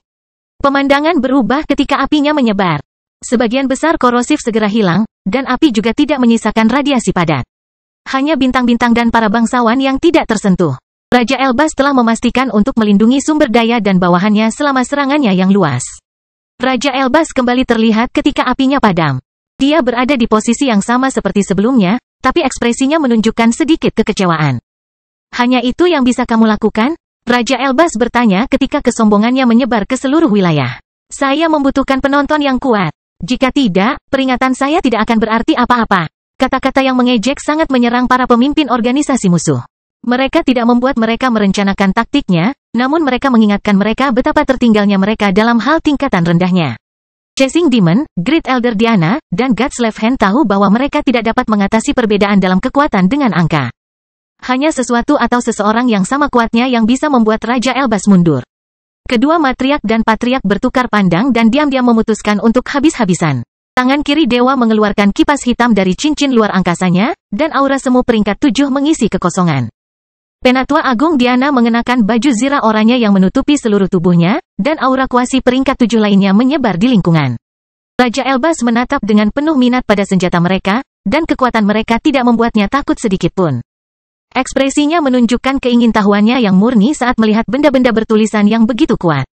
Pemandangan berubah ketika apinya menyebar. Sebagian besar korosif segera hilang, dan api juga tidak menyisakan radiasi padat. Hanya bintang-bintang dan para bangsawan yang tidak tersentuh. Raja Elbas telah memastikan untuk melindungi sumber daya dan bawahannya selama serangannya yang luas. Raja Elbas kembali terlihat ketika apinya padam. Dia berada di posisi yang sama seperti sebelumnya, tapi ekspresinya menunjukkan sedikit kekecewaan. Hanya itu yang bisa kamu lakukan? Raja Elbas bertanya ketika kesombongannya menyebar ke seluruh wilayah. Saya membutuhkan penonton yang kuat. Jika tidak, peringatan saya tidak akan berarti apa-apa. Kata-kata yang mengejek sangat menyerang para pemimpin organisasi musuh. Mereka tidak membuat mereka merencanakan taktiknya, namun mereka mengingatkan mereka betapa tertinggalnya mereka dalam hal tingkatan rendahnya. Chasing Demon, Great Elder Diana, dan God's Left Hand tahu bahwa mereka tidak dapat mengatasi perbedaan dalam kekuatan dengan angka. Hanya sesuatu atau seseorang yang sama kuatnya yang bisa membuat Raja Elbas mundur. Kedua matriark dan patriark bertukar pandang dan diam-diam memutuskan untuk habis-habisan. Tangan kiri dewa mengeluarkan kipas hitam dari cincin luar angkasanya, dan aura semu peringkat 7 mengisi kekosongan. Penatua Agung Diana mengenakan baju zirah oranye yang menutupi seluruh tubuhnya, dan aura kuasi peringkat 7 lainnya menyebar di lingkungan. Raja Elbas menatap dengan penuh minat pada senjata mereka, dan kekuatan mereka tidak membuatnya takut sedikitpun. Ekspresinya menunjukkan keingintahuannya yang murni saat melihat benda-benda bertulisan yang begitu kuat.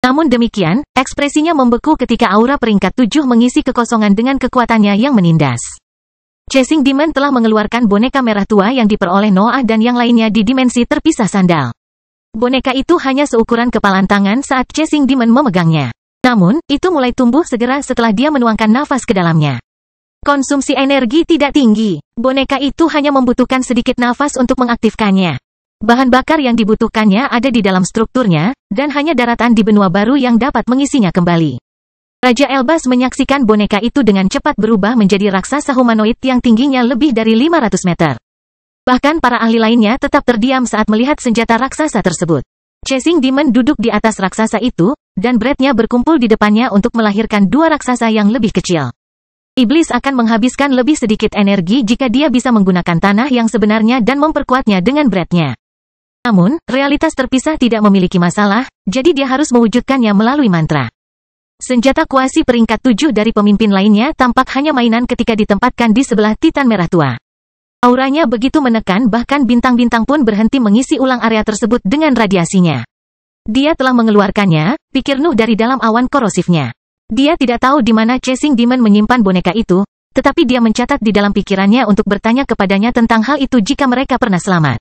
Namun demikian, ekspresinya membeku ketika aura peringkat 7 mengisi kekosongan dengan kekuatannya yang menindas. Chasing Demon telah mengeluarkan boneka merah tua yang diperoleh Noah dan yang lainnya di dimensi terpisah sandal. Boneka itu hanya seukuran kepalan tangan saat Chasing Demon memegangnya. Namun, itu mulai tumbuh segera setelah dia menuangkan nafas ke dalamnya. Konsumsi energi tidak tinggi. Boneka itu hanya membutuhkan sedikit nafas untuk mengaktifkannya. Bahan bakar yang dibutuhkannya ada di dalam strukturnya, dan hanya daratan di benua baru yang dapat mengisinya kembali. Raja Elbas menyaksikan boneka itu dengan cepat berubah menjadi raksasa humanoid yang tingginya lebih dari 500 meter. Bahkan para ahli lainnya tetap terdiam saat melihat senjata raksasa tersebut. Chasing Demon duduk di atas raksasa itu, dan Brad-nya berkumpul di depannya untuk melahirkan dua raksasa yang lebih kecil. Iblis akan menghabiskan lebih sedikit energi jika dia bisa menggunakan tanah yang sebenarnya dan memperkuatnya dengan Brad-nya. Namun, realitas terpisah tidak memiliki masalah, jadi dia harus mewujudkannya melalui mantra. Senjata kuasi peringkat 7 dari pemimpin lainnya tampak hanya mainan ketika ditempatkan di sebelah Titan merah tua. Auranya begitu menekan bahkan bintang-bintang pun berhenti mengisi ulang area tersebut dengan radiasinya. Dia telah mengeluarkannya, pikir Nuh dari dalam awan korosifnya. Dia tidak tahu di mana Chasing Demon menyimpan boneka itu, tetapi dia mencatat di dalam pikirannya untuk bertanya kepadanya tentang hal itu jika mereka pernah selamat.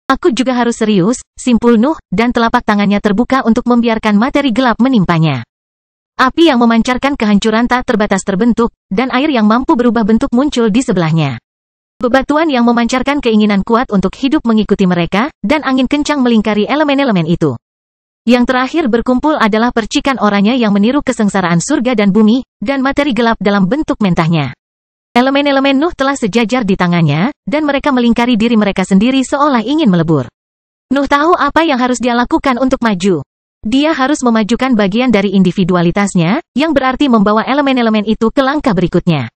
Aku juga harus serius, simpul Nuh, dan telapak tangannya terbuka untuk membiarkan materi gelap menimpanya. Api yang memancarkan kehancuran tak terbatas terbentuk, dan air yang mampu berubah bentuk muncul di sebelahnya. Bebatuan yang memancarkan keinginan kuat untuk hidup mengikuti mereka, dan angin kencang melingkari elemen-elemen itu. Yang terakhir berkumpul adalah percikan oranye yang meniru kesengsaraan surga dan bumi, dan materi gelap dalam bentuk mentahnya. Elemen-elemen Nuh telah sejajar di tangannya, dan mereka melingkari diri mereka sendiri seolah ingin melebur. Nuh tahu apa yang harus dia lakukan untuk maju. Dia harus memajukan bagian dari individualitasnya, yang berarti membawa elemen-elemen itu ke langkah berikutnya.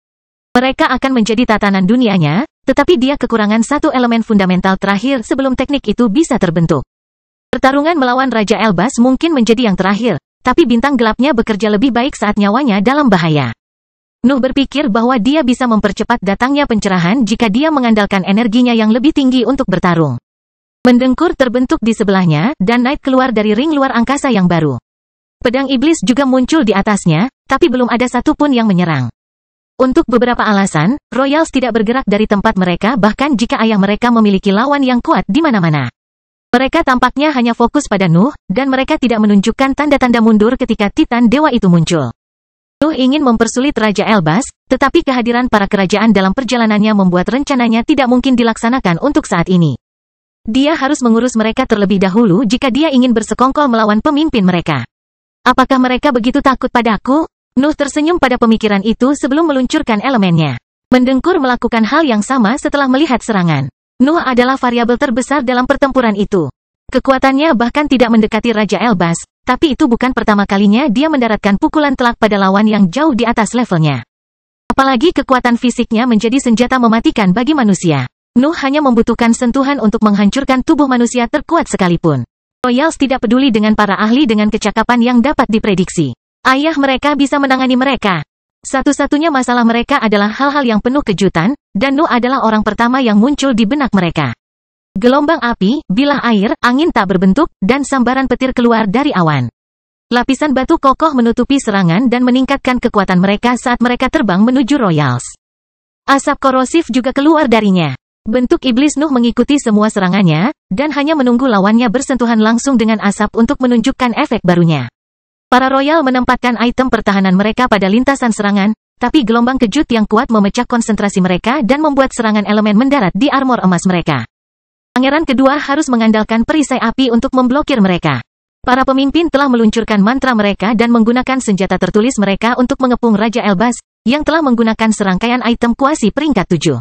Mereka akan menjadi tatanan dunianya, tetapi dia kekurangan satu elemen fundamental terakhir sebelum teknik itu bisa terbentuk. Pertarungan melawan Raja Elbas mungkin menjadi yang terakhir, tapi bintang gelapnya bekerja lebih baik saat nyawanya dalam bahaya. Nuh berpikir bahwa dia bisa mempercepat datangnya pencerahan jika dia mengandalkan energinya yang lebih tinggi untuk bertarung. Mendengkur terbentuk di sebelahnya, dan Knight keluar dari ring luar angkasa yang baru. Pedang iblis juga muncul di atasnya, tapi belum ada satupun yang menyerang. Untuk beberapa alasan, Royals tidak bergerak dari tempat mereka bahkan jika ayah mereka memiliki lawan yang kuat di mana-mana. Mereka tampaknya hanya fokus pada Nuh, dan mereka tidak menunjukkan tanda-tanda mundur ketika Titan Dewa itu muncul. Nuh ingin mempersulit Raja Elbas, tetapi kehadiran para kerajaan dalam perjalanannya membuat rencananya tidak mungkin dilaksanakan untuk saat ini. Dia harus mengurus mereka terlebih dahulu jika dia ingin bersekongkol melawan pemimpin mereka. Apakah mereka begitu takut padaku? Nuh tersenyum pada pemikiran itu sebelum meluncurkan elemennya. Mendengkur melakukan hal yang sama setelah melihat serangan. Nuh adalah variabel terbesar dalam pertempuran itu. Kekuatannya bahkan tidak mendekati Raja Elbas, tapi itu bukan pertama kalinya dia mendaratkan pukulan telak pada lawan yang jauh di atas levelnya. Apalagi kekuatan fisiknya menjadi senjata mematikan bagi manusia. Nuh hanya membutuhkan sentuhan untuk menghancurkan tubuh manusia terkuat sekalipun. Royals tidak peduli dengan para ahli dengan kecakapan yang dapat diprediksi. Ayah mereka bisa menangani mereka. Satu-satunya masalah mereka adalah hal-hal yang penuh kejutan, dan Nuh adalah orang pertama yang muncul di benak mereka. Gelombang api, bilah air, angin tak berbentuk, dan sambaran petir keluar dari awan. Lapisan batu kokoh menutupi serangan dan meningkatkan kekuatan mereka saat mereka terbang menuju Royals. Asap korosif juga keluar darinya. Bentuk iblis Nuh mengikuti semua serangannya, dan hanya menunggu lawannya bersentuhan langsung dengan asap untuk menunjukkan efek barunya. Para Royal menempatkan item pertahanan mereka pada lintasan serangan, tapi gelombang kejut yang kuat memecah konsentrasi mereka dan membuat serangan elemen mendarat di armor emas mereka. Pangeran kedua harus mengandalkan perisai api untuk memblokir mereka. Para pemimpin telah meluncurkan mantra mereka dan menggunakan senjata tertulis mereka untuk mengepung Raja Elbas, yang telah menggunakan serangkaian item kuasi peringkat 7.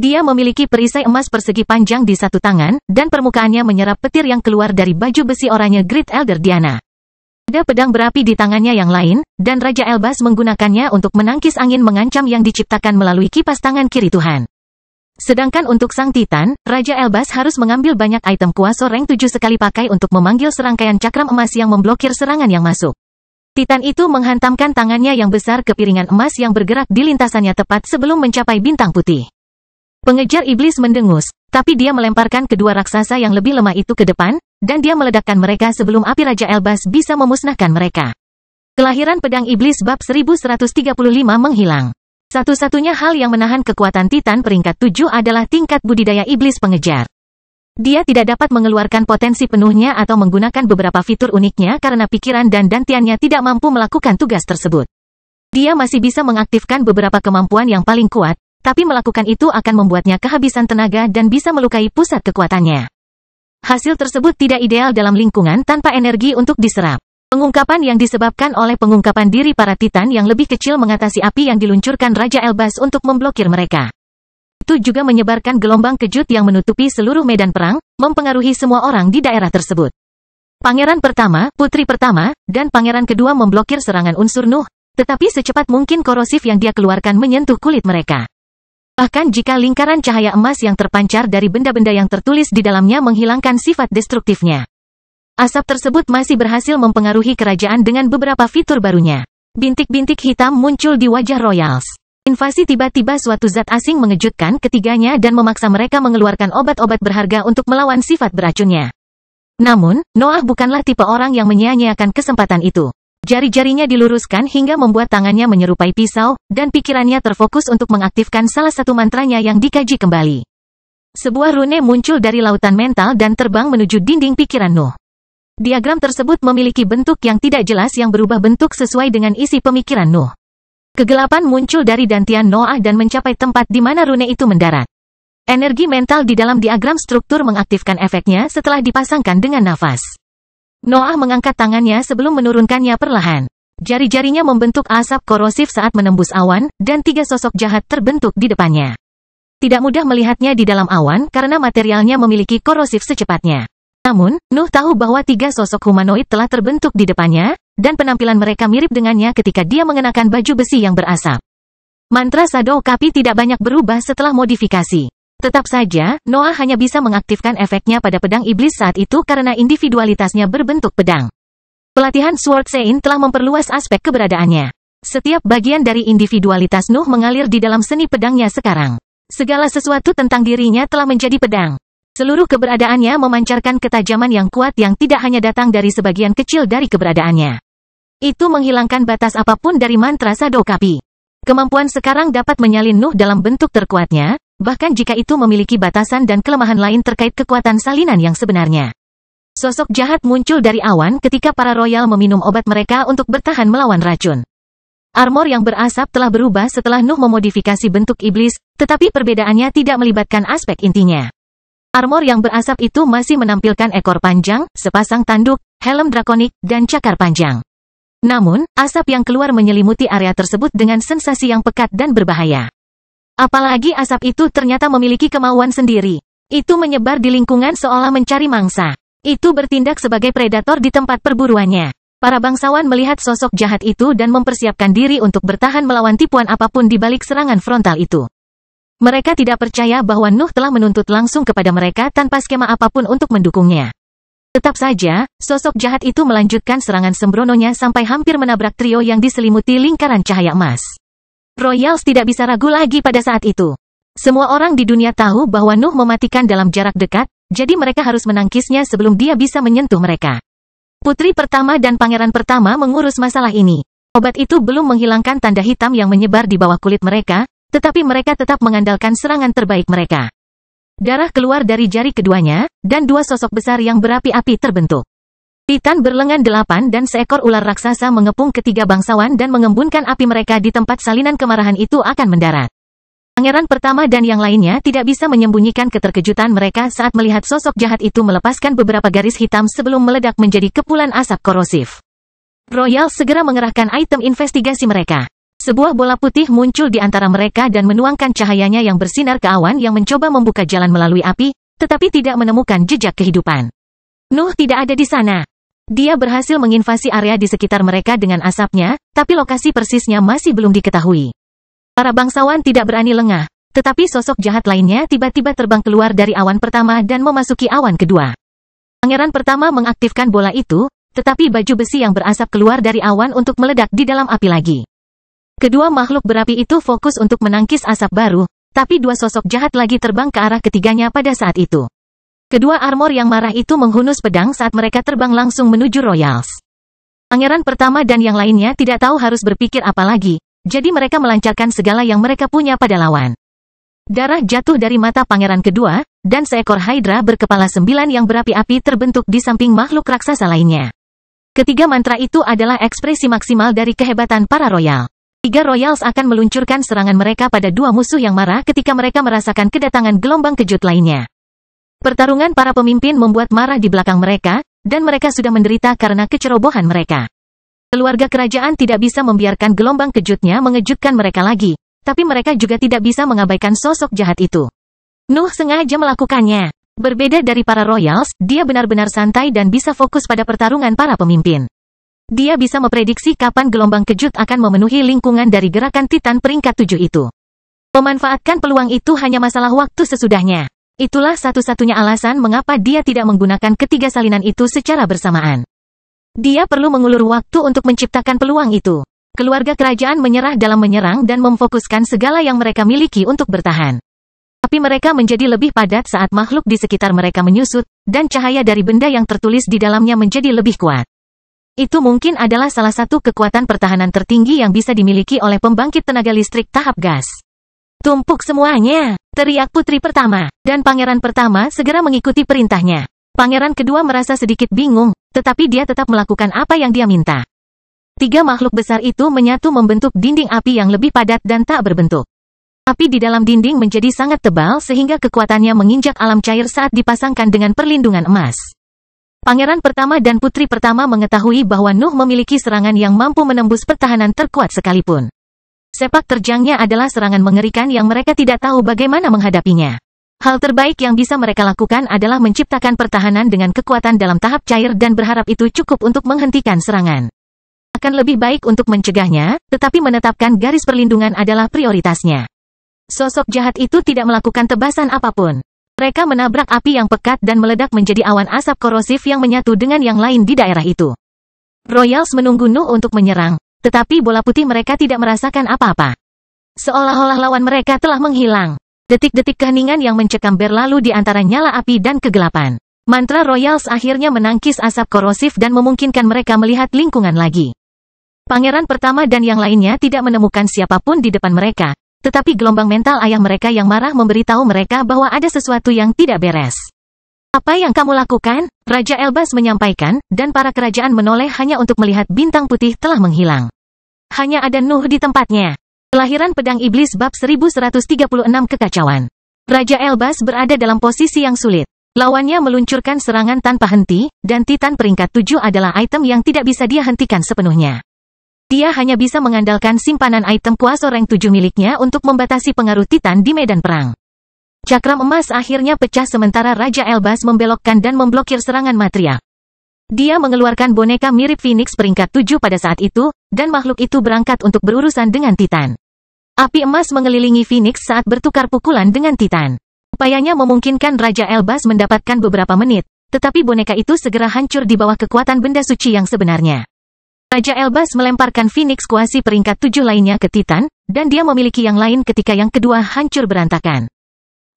Dia memiliki perisai emas persegi panjang di satu tangan, dan permukaannya menyerap petir yang keluar dari baju besi oranye Great Elder Diana. Ada pedang berapi di tangannya yang lain, dan Raja Elbas menggunakannya untuk menangkis angin mengancam yang diciptakan melalui kipas tangan kiri Tuhan. Sedangkan untuk sang Titan, Raja Elbas harus mengambil banyak item kuasa rank 7 sekali pakai untuk memanggil serangkaian cakram emas yang memblokir serangan yang masuk. Titan itu menghantamkan tangannya yang besar ke piringan emas yang bergerak di lintasannya tepat sebelum mencapai bintang putih. Pengejar iblis mendengus, tapi dia melemparkan kedua raksasa yang lebih lemah itu ke depan, dan dia meledakkan mereka sebelum api Raja Elbas bisa memusnahkan mereka. Kelahiran pedang iblis bab 1135 menghilang. Satu-satunya hal yang menahan kekuatan Titan peringkat 7 adalah tingkat budidaya iblis pengejar. Dia tidak dapat mengeluarkan potensi penuhnya atau menggunakan beberapa fitur uniknya karena pikiran dan dantiannya tidak mampu melakukan tugas tersebut. Dia masih bisa mengaktifkan beberapa kemampuan yang paling kuat, tapi melakukan itu akan membuatnya kehabisan tenaga dan bisa melukai pusat kekuatannya. Hasil tersebut tidak ideal dalam lingkungan tanpa energi untuk diserap. Pengungkapan yang disebabkan oleh pengungkapan diri para Titan yang lebih kecil mengatasi api yang diluncurkan Raja Elbas untuk memblokir mereka. Itu juga menyebarkan gelombang kejut yang menutupi seluruh medan perang, mempengaruhi semua orang di daerah tersebut. Pangeran pertama, putri pertama, dan pangeran kedua memblokir serangan unsur Nuh, tetapi secepat mungkin korosif yang dia keluarkan menyentuh kulit mereka. Bahkan jika lingkaran cahaya emas yang terpancar dari benda-benda yang tertulis di dalamnya menghilangkan sifat destruktifnya. Asap tersebut masih berhasil mempengaruhi kerajaan dengan beberapa fitur barunya. Bintik-bintik hitam muncul di wajah Royals. Invasi tiba-tiba suatu zat asing mengejutkan ketiganya dan memaksa mereka mengeluarkan obat-obat berharga untuk melawan sifat beracunnya. Namun, Noah bukanlah tipe orang yang menyia-nyiakan kesempatan itu. Jari-jarinya diluruskan hingga membuat tangannya menyerupai pisau, dan pikirannya terfokus untuk mengaktifkan salah satu mantranya yang dikaji kembali. Sebuah rune muncul dari lautan mental dan terbang menuju dinding pikiran Nuh. Diagram tersebut memiliki bentuk yang tidak jelas yang berubah bentuk sesuai dengan isi pemikiran Nuh. Kegelapan muncul dari dantian Noah dan mencapai tempat di mana rune itu mendarat. Energi mental di dalam diagram struktur mengaktifkan efeknya setelah dipasangkan dengan nafas. Noah mengangkat tangannya sebelum menurunkannya perlahan. Jari-jarinya membentuk asap korosif saat menembus awan, dan 3 sosok jahat terbentuk di depannya. Tidak mudah melihatnya di dalam awan karena materialnya memiliki korosif secepatnya. Namun, Nuh tahu bahwa 3 sosok humanoid telah terbentuk di depannya, dan penampilan mereka mirip dengannya ketika dia mengenakan baju besi yang berasap. Mantra Shadow Kapi tidak banyak berubah setelah modifikasi. Tetap saja, Noah hanya bisa mengaktifkan efeknya pada pedang iblis saat itu karena individualitasnya berbentuk pedang. Pelatihan Sword Sein telah memperluas aspek keberadaannya. Setiap bagian dari individualitas Nuh mengalir di dalam seni pedangnya sekarang. Segala sesuatu tentang dirinya telah menjadi pedang. Seluruh keberadaannya memancarkan ketajaman yang kuat yang tidak hanya datang dari sebagian kecil dari keberadaannya. Itu menghilangkan batas apapun dari mantra Shadow Kapi. Kemampuan sekarang dapat menyalin Nuh dalam bentuk terkuatnya, bahkan jika itu memiliki batasan dan kelemahan lain terkait kekuatan salinan yang sebenarnya. Sosok jahat muncul dari awan ketika para royal meminum obat mereka untuk bertahan melawan racun. Armor yang berasap telah berubah setelah Nuh memodifikasi bentuk iblis, tetapi perbedaannya tidak melibatkan aspek intinya. Armor yang berasap itu masih menampilkan ekor panjang, sepasang tanduk, helm drakonik, dan cakar panjang. Namun, asap yang keluar menyelimuti area tersebut dengan sensasi yang pekat dan berbahaya. Apalagi asap itu ternyata memiliki kemauan sendiri. Itu menyebar di lingkungan seolah mencari mangsa. Itu bertindak sebagai predator di tempat perburuannya. Para bangsawan melihat sosok jahat itu dan mempersiapkan diri untuk bertahan melawan tipuan apapun di balik serangan frontal itu. Mereka tidak percaya bahwa Nuh telah menuntut langsung kepada mereka tanpa skema apapun untuk mendukungnya. Tetap saja, sosok jahat itu melanjutkan serangan sembrononya sampai hampir menabrak trio yang diselimuti lingkaran cahaya emas. Royals tidak bisa ragu lagi pada saat itu. Semua orang di dunia tahu bahwa Nuh mematikan dalam jarak dekat, jadi mereka harus menangkisnya sebelum dia bisa menyentuh mereka. Putri pertama dan pangeran pertama mengurus masalah ini. Obat itu belum menghilangkan tanda hitam yang menyebar di bawah kulit mereka, tetapi mereka tetap mengandalkan serangan terbaik mereka. Darah keluar dari jari keduanya, dan 2 sosok besar yang berapi-api terbentuk. Titan berlengan 8 dan seekor ular raksasa mengepung ketiga bangsawan dan mengembunkan api mereka di tempat salinan kemarahan itu akan mendarat. Pangeran pertama dan yang lainnya tidak bisa menyembunyikan keterkejutan mereka saat melihat sosok jahat itu melepaskan beberapa garis hitam sebelum meledak menjadi kepulan asap korosif. Royal segera mengerahkan item investigasi mereka. Sebuah bola putih muncul di antara mereka dan menuangkan cahayanya yang bersinar ke awan yang mencoba membuka jalan melalui api, tetapi tidak menemukan jejak kehidupan. Nuh tidak ada di sana. Dia berhasil menginvasi area di sekitar mereka dengan asapnya, tapi lokasi persisnya masih belum diketahui. Para bangsawan tidak berani lengah, tetapi sosok jahat lainnya tiba-tiba terbang keluar dari awan pertama dan memasuki awan kedua. Pangeran pertama mengaktifkan bola itu, tetapi baju besi yang berasap keluar dari awan untuk meledak di dalam api lagi. Kedua makhluk berapi itu fokus untuk menangkis asap baru, tapi dua sosok jahat lagi terbang ke arah ketiganya pada saat itu. Kedua armor yang marah itu menghunus pedang saat mereka terbang langsung menuju Royals. Pangeran pertama dan yang lainnya tidak tahu harus berpikir apa lagi, jadi mereka melancarkan segala yang mereka punya pada lawan. Darah jatuh dari mata pangeran kedua, dan seekor Hydra berkepala 9 yang berapi-api terbentuk di samping makhluk raksasa lainnya. Ketiga mantra itu adalah ekspresi maksimal dari kehebatan para Royal. 3 Royals akan meluncurkan serangan mereka pada dua musuh yang marah ketika mereka merasakan kedatangan gelombang kejut lainnya. Pertarungan para pemimpin membuat marah di belakang mereka, dan mereka sudah menderita karena kecerobohan mereka. Keluarga kerajaan tidak bisa membiarkan gelombang kejutnya mengejutkan mereka lagi, tapi mereka juga tidak bisa mengabaikan sosok jahat itu. Nuh sengaja melakukannya. Berbeda dari para Royals, dia benar-benar santai dan bisa fokus pada pertarungan para pemimpin. Dia bisa memprediksi kapan gelombang kejut akan memenuhi lingkungan dari gerakan Titan peringkat 7 itu. Memanfaatkan peluang itu hanya masalah waktu sesudahnya. Itulah satu-satunya alasan mengapa dia tidak menggunakan ketiga salinan itu secara bersamaan. Dia perlu mengulur waktu untuk menciptakan peluang itu. Keluarga kerajaan menyerah dalam menyerang dan memfokuskan segala yang mereka miliki untuk bertahan. Tapi mereka menjadi lebih padat saat makhluk di sekitar mereka menyusut, dan cahaya dari benda yang tertulis di dalamnya menjadi lebih kuat. Itu mungkin adalah salah satu kekuatan pertahanan tertinggi yang bisa dimiliki oleh pembangkit tenaga listrik tahap gas. Tumpuk semuanya, teriak putri pertama, dan pangeran pertama segera mengikuti perintahnya. Pangeran kedua merasa sedikit bingung, tetapi dia tetap melakukan apa yang dia minta. 3 makhluk besar itu menyatu membentuk dinding api yang lebih padat dan tak berbentuk. Api di dalam dinding menjadi sangat tebal sehingga kekuatannya menginjak alam cair saat dipasangkan dengan perlindungan emas. Pangeran pertama dan putri pertama mengetahui bahwa Nuh memiliki serangan yang mampu menembus pertahanan terkuat sekalipun. Sepak terjangnya adalah serangan mengerikan yang mereka tidak tahu bagaimana menghadapinya. Hal terbaik yang bisa mereka lakukan adalah menciptakan pertahanan dengan kekuatan dalam tahap cair dan berharap itu cukup untuk menghentikan serangan. Akan lebih baik untuk mencegahnya, tetapi menetapkan garis perlindungan adalah prioritasnya. Sosok jahat itu tidak melakukan tebasan apapun. Mereka menabrak api yang pekat dan meledak menjadi awan asap korosif yang menyatu dengan yang lain di daerah itu. Royals menunggu Nuh untuk menyerang, tetapi bola putih mereka tidak merasakan apa-apa. Seolah-olah lawan mereka telah menghilang. Detik-detik keheningan yang mencekam berlalu di antara nyala api dan kegelapan. Mantra Royals akhirnya menangkis asap korosif dan memungkinkan mereka melihat lingkungan lagi. Pangeran pertama dan yang lainnya tidak menemukan siapapun di depan mereka, tetapi gelombang mental ayah mereka yang marah memberitahu mereka bahwa ada sesuatu yang tidak beres. Apa yang kamu lakukan? Raja Elbas menyampaikan, dan para kerajaan menoleh hanya untuk melihat bintang putih telah menghilang. Hanya ada Nuh di tempatnya. Kelahiran Pedang Iblis bab 1136 Kekacauan. Raja Elbas berada dalam posisi yang sulit. Lawannya meluncurkan serangan tanpa henti, dan Titan peringkat 7 adalah item yang tidak bisa dia hentikan sepenuhnya. Dia hanya bisa mengandalkan simpanan item kuasa rank 7 miliknya untuk membatasi pengaruh Titan di medan perang. Cakram emas akhirnya pecah sementara Raja Elbas membelokkan dan memblokir serangan material. Dia mengeluarkan boneka mirip Phoenix peringkat 7 pada saat itu, dan makhluk itu berangkat untuk berurusan dengan Titan. Api emas mengelilingi Phoenix saat bertukar pukulan dengan Titan. Upayanya memungkinkan Raja Elbas mendapatkan beberapa menit, tetapi boneka itu segera hancur di bawah kekuatan benda suci yang sebenarnya. Raja Elbas melemparkan Phoenix kuasi peringkat 7 lainnya ke Titan, dan dia memiliki yang lain ketika yang kedua hancur berantakan.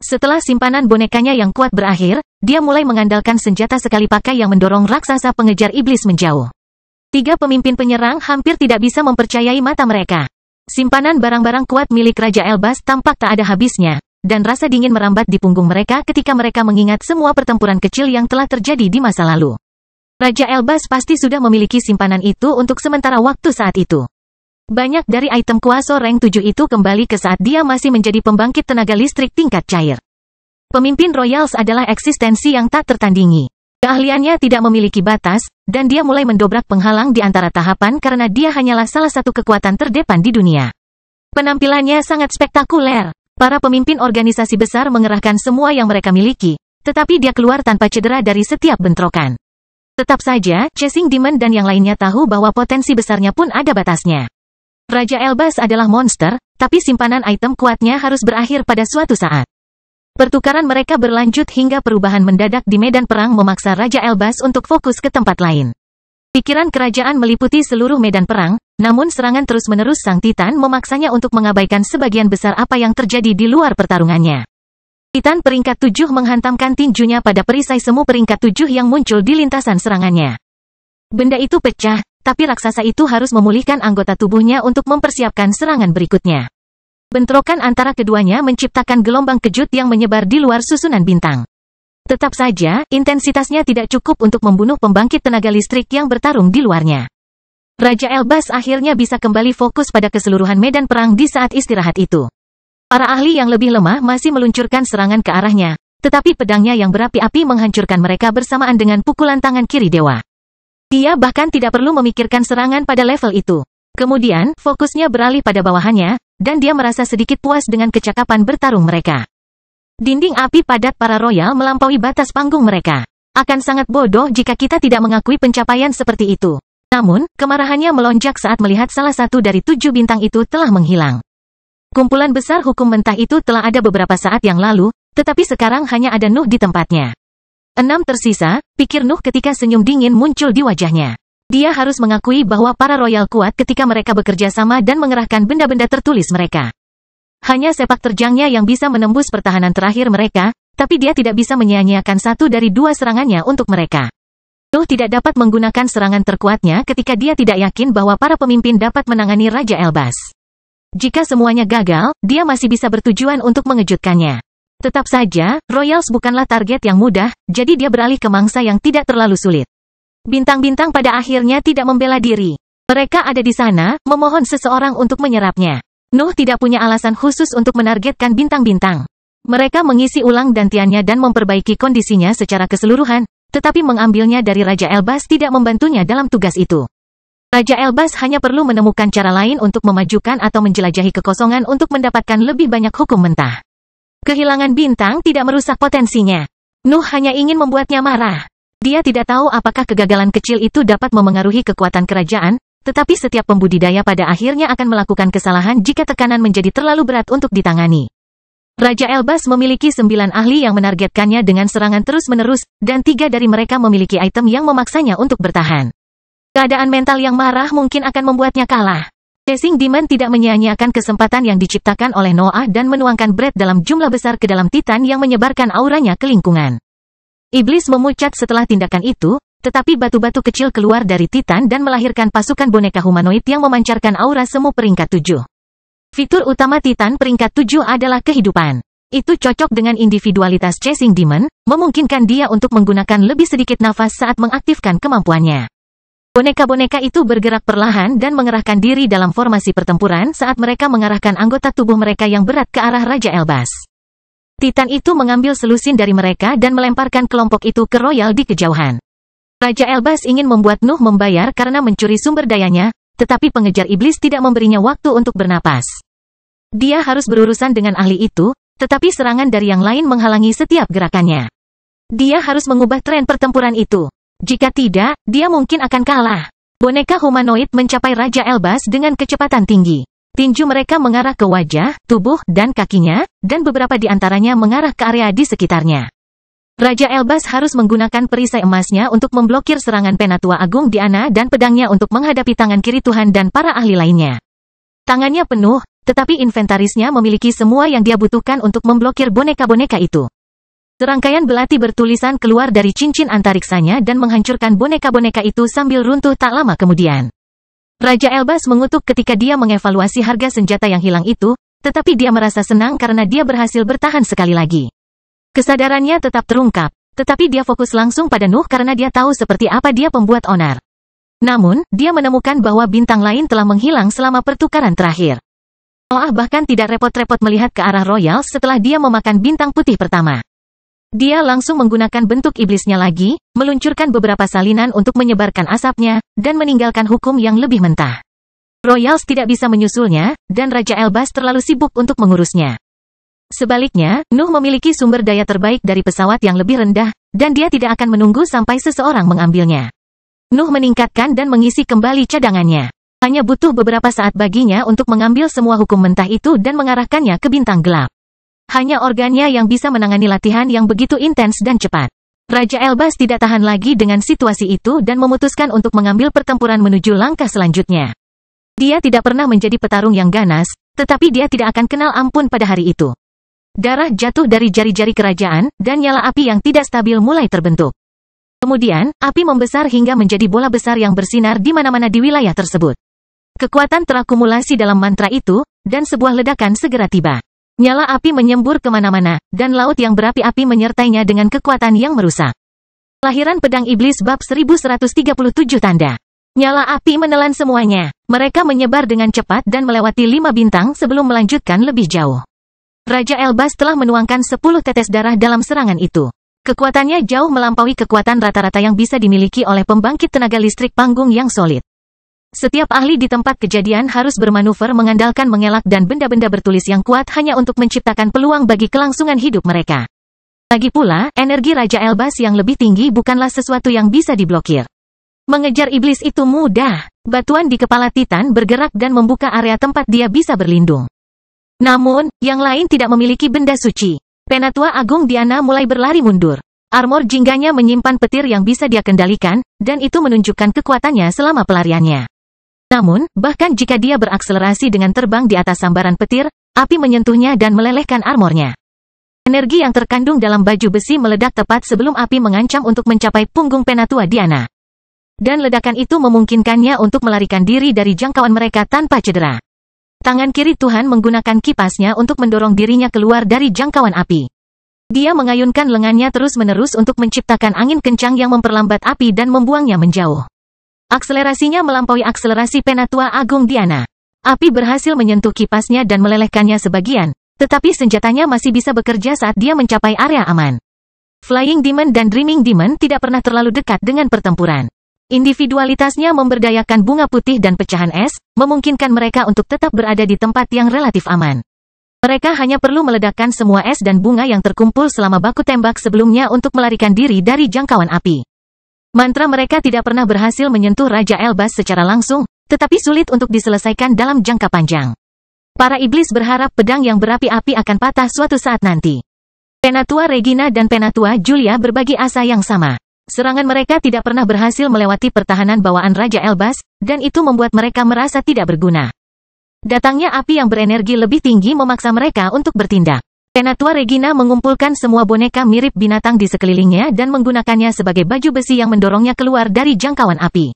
Setelah simpanan bonekanya yang kuat berakhir, dia mulai mengandalkan senjata sekali pakai yang mendorong raksasa pengejar iblis menjauh. 3 pemimpin penyerang hampir tidak bisa mempercayai mata mereka. Simpanan barang-barang kuat milik Raja Elbas tampak tak ada habisnya, dan rasa dingin merambat di punggung mereka ketika mereka mengingat semua pertempuran kecil yang telah terjadi di masa lalu. Raja Elbas pasti sudah memiliki simpanan itu untuk sementara waktu saat itu. Banyak dari item kuasa rank 7 itu kembali ke saat dia masih menjadi pembangkit tenaga listrik tingkat cair. Pemimpin Royals adalah eksistensi yang tak tertandingi. Keahliannya tidak memiliki batas, dan dia mulai mendobrak penghalang di antara tahapan karena dia hanyalah salah satu kekuatan terdepan di dunia. Penampilannya sangat spektakuler. Para pemimpin organisasi besar mengerahkan semua yang mereka miliki, tetapi dia keluar tanpa cedera dari setiap bentrokan. Tetap saja, Chasing Demon dan yang lainnya tahu bahwa potensi besarnya pun ada batasnya. Raja Elbas adalah monster, tapi simpanan item kuatnya harus berakhir pada suatu saat. Pertukaran mereka berlanjut hingga perubahan mendadak di medan perang memaksa Raja Elbas untuk fokus ke tempat lain. Pikiran kerajaan meliputi seluruh medan perang, namun serangan terus-menerus Sang Titan memaksanya untuk mengabaikan sebagian besar apa yang terjadi di luar pertarungannya. Titan peringkat 7 menghantamkan tinjunya pada perisai semu peringkat 7 yang muncul di lintasan serangannya. Benda itu pecah, tapi raksasa itu harus memulihkan anggota tubuhnya untuk mempersiapkan serangan berikutnya. Bentrokan antara keduanya menciptakan gelombang kejut yang menyebar di luar susunan bintang. Tetap saja, intensitasnya tidak cukup untuk membunuh pembangkit tenaga listrik yang bertarung di luarnya. Raja Elbas akhirnya bisa kembali fokus pada keseluruhan medan perang di saat istirahat itu. Para ahli yang lebih lemah masih meluncurkan serangan ke arahnya, tetapi pedangnya yang berapi-api menghancurkan mereka bersamaan dengan pukulan tangan kiri dewa. Dia bahkan tidak perlu memikirkan serangan pada level itu. Kemudian, fokusnya beralih pada bawahannya, dan dia merasa sedikit puas dengan kecakapan bertarung mereka. Dinding api padat para royal melampaui batas panggung mereka. Akan sangat bodoh jika kita tidak mengakui pencapaian seperti itu. Namun, kemarahannya melonjak saat melihat salah satu dari 7 bintang itu telah menghilang. Kumpulan besar hukum mentah itu telah ada beberapa saat yang lalu, tetapi sekarang hanya ada Nuh di tempatnya. 6 tersisa, pikir Nuh ketika senyum dingin muncul di wajahnya. Dia harus mengakui bahwa para royal kuat ketika mereka bekerja sama dan mengerahkan benda-benda tertulis mereka. Hanya sepak terjangnya yang bisa menembus pertahanan terakhir mereka, tapi dia tidak bisa menyia-nyiakan satu dari 2 serangannya untuk mereka. Nuh tidak dapat menggunakan serangan terkuatnya ketika dia tidak yakin bahwa para pemimpin dapat menangani Raja Elbas. Jika semuanya gagal, dia masih bisa bertujuan untuk mengejutkannya. Tetap saja, Royals bukanlah target yang mudah, jadi dia beralih ke mangsa yang tidak terlalu sulit. Bintang-bintang pada akhirnya tidak membela diri. Mereka ada di sana, memohon seseorang untuk menyerapnya. Nuh tidak punya alasan khusus untuk menargetkan bintang-bintang. Mereka mengisi ulang dantiannya dan memperbaiki kondisinya secara keseluruhan, tetapi mengambilnya dari Raja Elbas tidak membantunya dalam tugas itu. Raja Elbas hanya perlu menemukan cara lain untuk memajukan atau menjelajahi kekosongan untuk mendapatkan lebih banyak hukum mentah. Kehilangan bintang tidak merusak potensinya. Nuh hanya ingin membuatnya marah. Dia tidak tahu apakah kegagalan kecil itu dapat memengaruhi kekuatan kerajaan, tetapi setiap pembudidaya pada akhirnya akan melakukan kesalahan jika tekanan menjadi terlalu berat untuk ditangani. Raja Elbas memiliki 9 ahli yang menargetkannya dengan serangan terus-menerus, dan 3 dari mereka memiliki item yang memaksanya untuk bertahan. Keadaan mental yang marah mungkin akan membuatnya kalah. Chasing Demon tidak menyia-nyiakan kesempatan yang diciptakan oleh Noah dan menuangkan Bread dalam jumlah besar ke dalam Titan yang menyebarkan auranya ke lingkungan. Iblis memucat setelah tindakan itu, tetapi batu-batu kecil keluar dari Titan dan melahirkan pasukan boneka humanoid yang memancarkan aura semu peringkat 7. Fitur utama Titan peringkat 7 adalah kehidupan. Itu cocok dengan individualitas Chasing Demon, memungkinkan dia untuk menggunakan lebih sedikit nafas saat mengaktifkan kemampuannya. Boneka-boneka itu bergerak perlahan dan mengerahkan diri dalam formasi pertempuran saat mereka mengarahkan anggota tubuh mereka yang berat ke arah Raja Elbas. Titan itu mengambil selusin dari mereka dan melemparkan kelompok itu ke royal di kejauhan. Raja Elbas ingin membuat Nuh membayar karena mencuri sumber dayanya, tetapi pengejar iblis tidak memberinya waktu untuk bernapas. Dia harus berurusan dengan ahli itu, tetapi serangan dari yang lain menghalangi setiap gerakannya. Dia harus mengubah tren pertempuran itu. Jika tidak, dia mungkin akan kalah. Boneka humanoid mencapai Raja Elbas dengan kecepatan tinggi. Tinju mereka mengarah ke wajah, tubuh, dan kakinya, dan beberapa di antaranya mengarah ke area di sekitarnya. Raja Elbas harus menggunakan perisai emasnya untuk memblokir serangan Penatua Agung Diana dan pedangnya untuk menghadapi tangan kiri Tuhan dan para ahli lainnya. Tangannya penuh, tetapi inventarisnya memiliki semua yang dia butuhkan untuk memblokir boneka-boneka itu. Serangkaian belati bertulisan keluar dari cincin antariksanya dan menghancurkan boneka-boneka itu sambil runtuh tak lama kemudian. Raja Elbas mengutuk ketika dia mengevaluasi harga senjata yang hilang itu, tetapi dia merasa senang karena dia berhasil bertahan sekali lagi. Kesadarannya tetap terungkap, tetapi dia fokus langsung pada Nuh karena dia tahu seperti apa dia pembuat onar. Namun, dia menemukan bahwa bintang lain telah menghilang selama pertukaran terakhir. Noah bahkan tidak repot-repot melihat ke arah royal setelah dia memakan bintang putih pertama. Dia langsung menggunakan bentuk iblisnya lagi, meluncurkan beberapa salinan untuk menyebarkan asapnya, dan meninggalkan hukum yang lebih mentah. Royals tidak bisa menyusulnya, dan Raja Elbas terlalu sibuk untuk mengurusnya. Sebaliknya, Nuh memiliki sumber daya terbaik dari pesawat yang lebih rendah, dan dia tidak akan menunggu sampai seseorang mengambilnya. Nuh meningkatkan dan mengisi kembali cadangannya. Hanya butuh beberapa saat baginya untuk mengambil semua hukum mentah itu dan mengarahkannya ke bintang gelap. Hanya organnya yang bisa menangani latihan yang begitu intens dan cepat. Raja Elbas tidak tahan lagi dengan situasi itu dan memutuskan untuk mengambil pertempuran menuju langkah selanjutnya. Dia tidak pernah menjadi petarung yang ganas, tetapi dia tidak akan kenal ampun pada hari itu. Darah jatuh dari jari-jari kerajaan, dan nyala api yang tidak stabil mulai terbentuk. Kemudian, api membesar hingga menjadi bola besar yang bersinar di mana-mana di wilayah tersebut. Kekuatan terakumulasi dalam mantra itu, dan sebuah ledakan segera tiba. Nyala api menyembur kemana-mana, dan laut yang berapi-api menyertainya dengan kekuatan yang merusak. Lahiran Pedang Iblis Bab 1137 Tanda. Nyala api menelan semuanya. Mereka menyebar dengan cepat dan melewati 5 bintang sebelum melanjutkan lebih jauh. Raja Elbas telah menuangkan 10 tetes darah dalam serangan itu. Kekuatannya jauh melampaui kekuatan rata-rata yang bisa dimiliki oleh pembangkit tenaga listrik panggung yang solid. Setiap ahli di tempat kejadian harus bermanuver mengandalkan mengelak dan benda-benda bertulis yang kuat hanya untuk menciptakan peluang bagi kelangsungan hidup mereka. Lagi pula, energi Raja Elbas yang lebih tinggi bukanlah sesuatu yang bisa diblokir. Mengejar iblis itu mudah. Batuan di kepala Titan bergerak dan membuka area tempat dia bisa berlindung. Namun, yang lain tidak memiliki benda suci. Penatua Agung Diana mulai berlari mundur. Armor jingganya menyimpan petir yang bisa dia kendalikan, dan itu menunjukkan kekuatannya selama pelariannya. Namun, bahkan jika dia berakselerasi dengan terbang di atas sambaran petir, api menyentuhnya dan melelehkan armornya. Energi yang terkandung dalam baju besi meledak tepat sebelum api mengancam untuk mencapai punggung Penatua Diana. Dan ledakan itu memungkinkannya untuk melarikan diri dari jangkauan mereka tanpa cedera. Tangan kiri Tuhan menggunakan kipasnya untuk mendorong dirinya keluar dari jangkauan api. Dia mengayunkan lengannya terus-menerus untuk menciptakan angin kencang yang memperlambat api dan membuangnya menjauh. Akselerasinya melampaui akselerasi Penatua Agung Diana. Api berhasil menyentuh kipasnya dan melelehkannya sebagian, tetapi senjatanya masih bisa bekerja saat dia mencapai area aman. Flying Demon dan Dreaming Demon tidak pernah terlalu dekat dengan pertempuran. Individualitasnya memberdayakan bunga putih dan pecahan es, memungkinkan mereka untuk tetap berada di tempat yang relatif aman. Mereka hanya perlu meledakkan semua es dan bunga yang terkumpul selama baku tembak sebelumnya untuk melarikan diri dari jangkauan api. Mantra mereka tidak pernah berhasil menyentuh Raja Elbas secara langsung, tetapi sulit untuk diselesaikan dalam jangka panjang. Para iblis berharap pedang yang berapi-api akan patah suatu saat nanti. Penatua Regina dan Penatua Julia berbagi asa yang sama. Serangan mereka tidak pernah berhasil melewati pertahanan bawaan Raja Elbas, dan itu membuat mereka merasa tidak berguna. Datangnya api yang berenergi lebih tinggi memaksa mereka untuk bertindak. Penatua Regina mengumpulkan semua boneka mirip binatang di sekelilingnya dan menggunakannya sebagai baju besi yang mendorongnya keluar dari jangkauan api.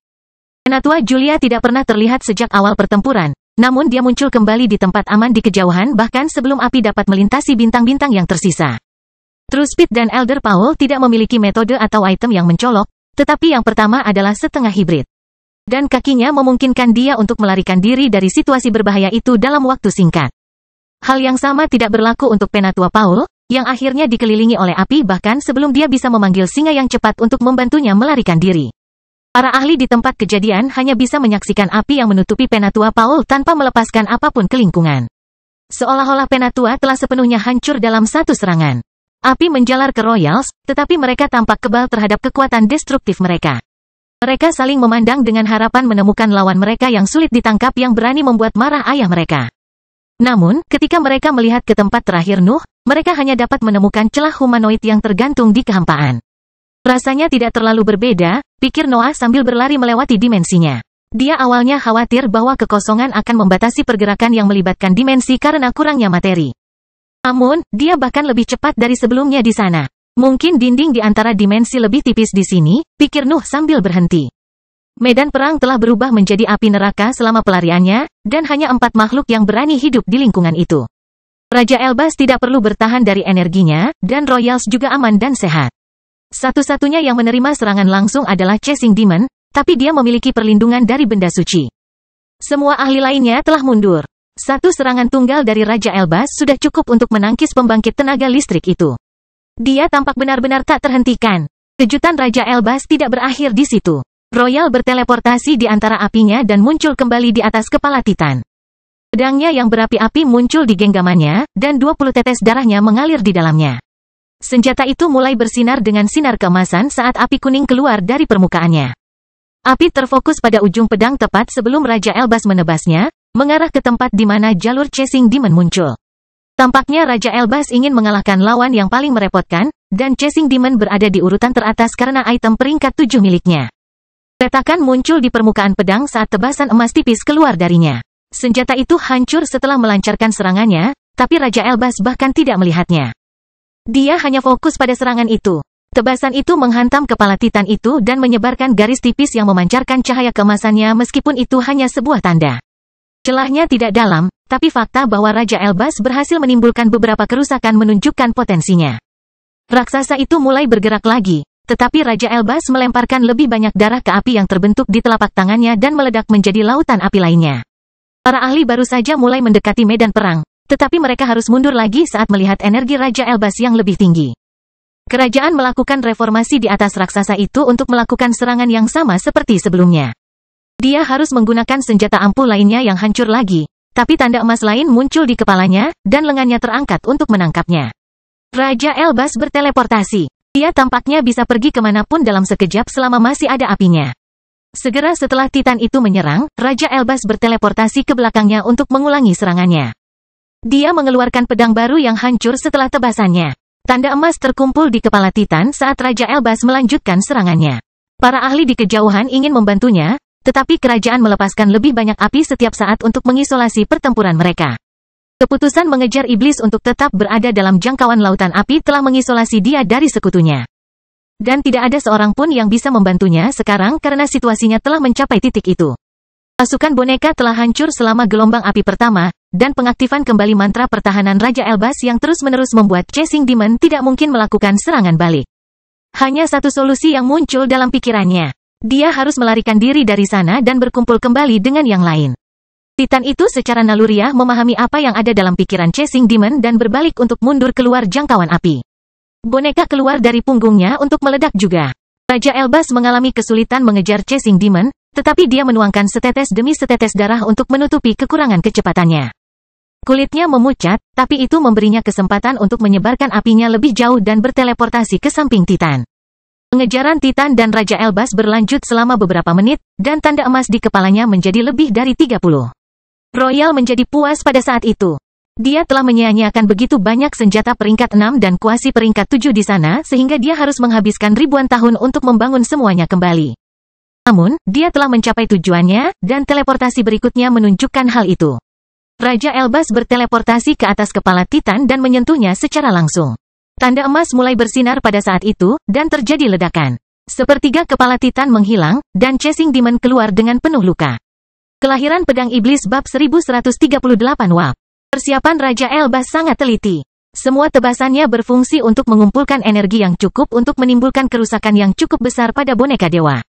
Penatua Julia tidak pernah terlihat sejak awal pertempuran, namun dia muncul kembali di tempat aman di kejauhan bahkan sebelum api dapat melintasi bintang-bintang yang tersisa. Truespeed dan Elder Paul tidak memiliki metode atau item yang mencolok, tetapi yang pertama adalah setengah hibrid. Dan kakinya memungkinkan dia untuk melarikan diri dari situasi berbahaya itu dalam waktu singkat. Hal yang sama tidak berlaku untuk Penatua Paul, yang akhirnya dikelilingi oleh api bahkan sebelum dia bisa memanggil singa yang cepat untuk membantunya melarikan diri. Para ahli di tempat kejadian hanya bisa menyaksikan api yang menutupi Penatua Paul tanpa melepaskan apapun ke lingkungan. Seolah-olah Penatua telah sepenuhnya hancur dalam satu serangan. Api menjalar ke Royals, tetapi mereka tampak kebal terhadap kekuatan destruktif mereka. Mereka saling memandang dengan harapan menemukan lawan mereka yang sulit ditangkap yang berani membuat marah ayah mereka. Namun, ketika mereka melihat ke tempat terakhir Nuh, mereka hanya dapat menemukan celah humanoid yang tergantung di kehampaan. Rasanya tidak terlalu berbeda, pikir Noah sambil berlari melewati dimensinya. Dia awalnya khawatir bahwa kekosongan akan membatasi pergerakan yang melibatkan dimensi karena kurangnya materi. Namun, dia bahkan lebih cepat dari sebelumnya di sana. Mungkin dinding di antara dimensi lebih tipis di sini, pikir Nuh sambil berhenti. Medan perang telah berubah menjadi api neraka selama pelariannya, dan hanya 4 makhluk yang berani hidup di lingkungan itu. Raja Elbas tidak perlu bertahan dari energinya, dan Royals juga aman dan sehat. Satu-satunya yang menerima serangan langsung adalah Chasing Demon, tapi dia memiliki perlindungan dari benda suci. Semua ahli lainnya telah mundur. Satu serangan tunggal dari Raja Elbas sudah cukup untuk menangkis pembangkit tenaga listrik itu. Dia tampak benar-benar tak terhentikan. Kejutan Raja Elbas tidak berakhir di situ. Royal berteleportasi di antara apinya dan muncul kembali di atas kepala Titan. Pedangnya yang berapi-api muncul di genggamannya, dan 20 tetes darahnya mengalir di dalamnya. Senjata itu mulai bersinar dengan sinar keemasan saat api kuning keluar dari permukaannya. Api terfokus pada ujung pedang tepat sebelum Raja Elbas menebasnya, mengarah ke tempat di mana jalur Chasing Demon muncul. Tampaknya Raja Elbas ingin mengalahkan lawan yang paling merepotkan, dan Chasing Demon berada di urutan teratas karena item peringkat 7 miliknya. Retakan muncul di permukaan pedang saat tebasan emas tipis keluar darinya. Senjata itu hancur setelah melancarkan serangannya, tapi Raja Elbas bahkan tidak melihatnya. Dia hanya fokus pada serangan itu. Tebasan itu menghantam kepala Titan itu dan menyebarkan garis tipis yang memancarkan cahaya keemasannya meskipun itu hanya sebuah tanda. Celahnya tidak dalam, tapi fakta bahwa Raja Elbas berhasil menimbulkan beberapa kerusakan menunjukkan potensinya. Raksasa itu mulai bergerak lagi, tetapi Raja Elbas melemparkan lebih banyak darah ke api yang terbentuk di telapak tangannya dan meledak menjadi lautan api lainnya. Para ahli baru saja mulai mendekati medan perang, tetapi mereka harus mundur lagi saat melihat energi Raja Elbas yang lebih tinggi. Kerajaan melakukan reformasi di atas raksasa itu untuk melakukan serangan yang sama seperti sebelumnya. Dia harus menggunakan senjata ampuh lainnya yang hancur lagi, tapi tanda emas lain muncul di kepalanya, dan lengannya terangkat untuk menangkapnya. Raja Elbas berteleportasi. Dia tampaknya bisa pergi kemanapun dalam sekejap selama masih ada apinya. Segera setelah Titan itu menyerang, Raja Elbas berteleportasi ke belakangnya untuk mengulangi serangannya. Dia mengeluarkan pedang baru yang hancur setelah tebasannya. Tanda emas terkumpul di kepala Titan saat Raja Elbas melanjutkan serangannya. Para ahli di kejauhan ingin membantunya, tetapi kerajaan melepaskan lebih banyak api setiap saat untuk mengisolasi pertempuran mereka. Keputusan mengejar iblis untuk tetap berada dalam jangkauan lautan api telah mengisolasi dia dari sekutunya. Dan tidak ada seorang pun yang bisa membantunya sekarang karena situasinya telah mencapai titik itu. Pasukan boneka telah hancur selama gelombang api pertama, dan pengaktifan kembali mantra pertahanan Raja Elbas yang terus-menerus membuat Chasing Demon tidak mungkin melakukan serangan balik. Hanya satu solusi yang muncul dalam pikirannya. Dia harus melarikan diri dari sana dan berkumpul kembali dengan yang lain. Titan itu secara naluriah memahami apa yang ada dalam pikiran Chasing Demon dan berbalik untuk mundur keluar jangkauan api. Boneka keluar dari punggungnya untuk meledak juga. Raja Elbas mengalami kesulitan mengejar Chasing Demon, tetapi dia menuangkan setetes demi setetes darah untuk menutupi kekurangan kecepatannya. Kulitnya memucat, tapi itu memberinya kesempatan untuk menyebarkan apinya lebih jauh dan berteleportasi ke samping Titan. Pengejaran Titan dan Raja Elbas berlanjut selama beberapa menit, dan tanda emas di kepalanya menjadi lebih dari 30. Royal menjadi puas pada saat itu. Dia telah menyia-nyiakan begitu banyak senjata peringkat 6 dan kuasi peringkat 7 di sana sehingga dia harus menghabiskan ribuan tahun untuk membangun semuanya kembali. Namun, dia telah mencapai tujuannya, dan teleportasi berikutnya menunjukkan hal itu. Raja Elbas berteleportasi ke atas kepala Titan dan menyentuhnya secara langsung. Tanda emas mulai bersinar pada saat itu, dan terjadi ledakan. Sepertiga kepala Titan menghilang, dan Chasing Demon keluar dengan penuh luka. Kelahiran Pedang Iblis bab 1138 WAP. Persiapan Raja Elbas sangat teliti. Semua tebasannya berfungsi untuk mengumpulkan energi yang cukup untuk menimbulkan kerusakan yang cukup besar pada boneka dewa.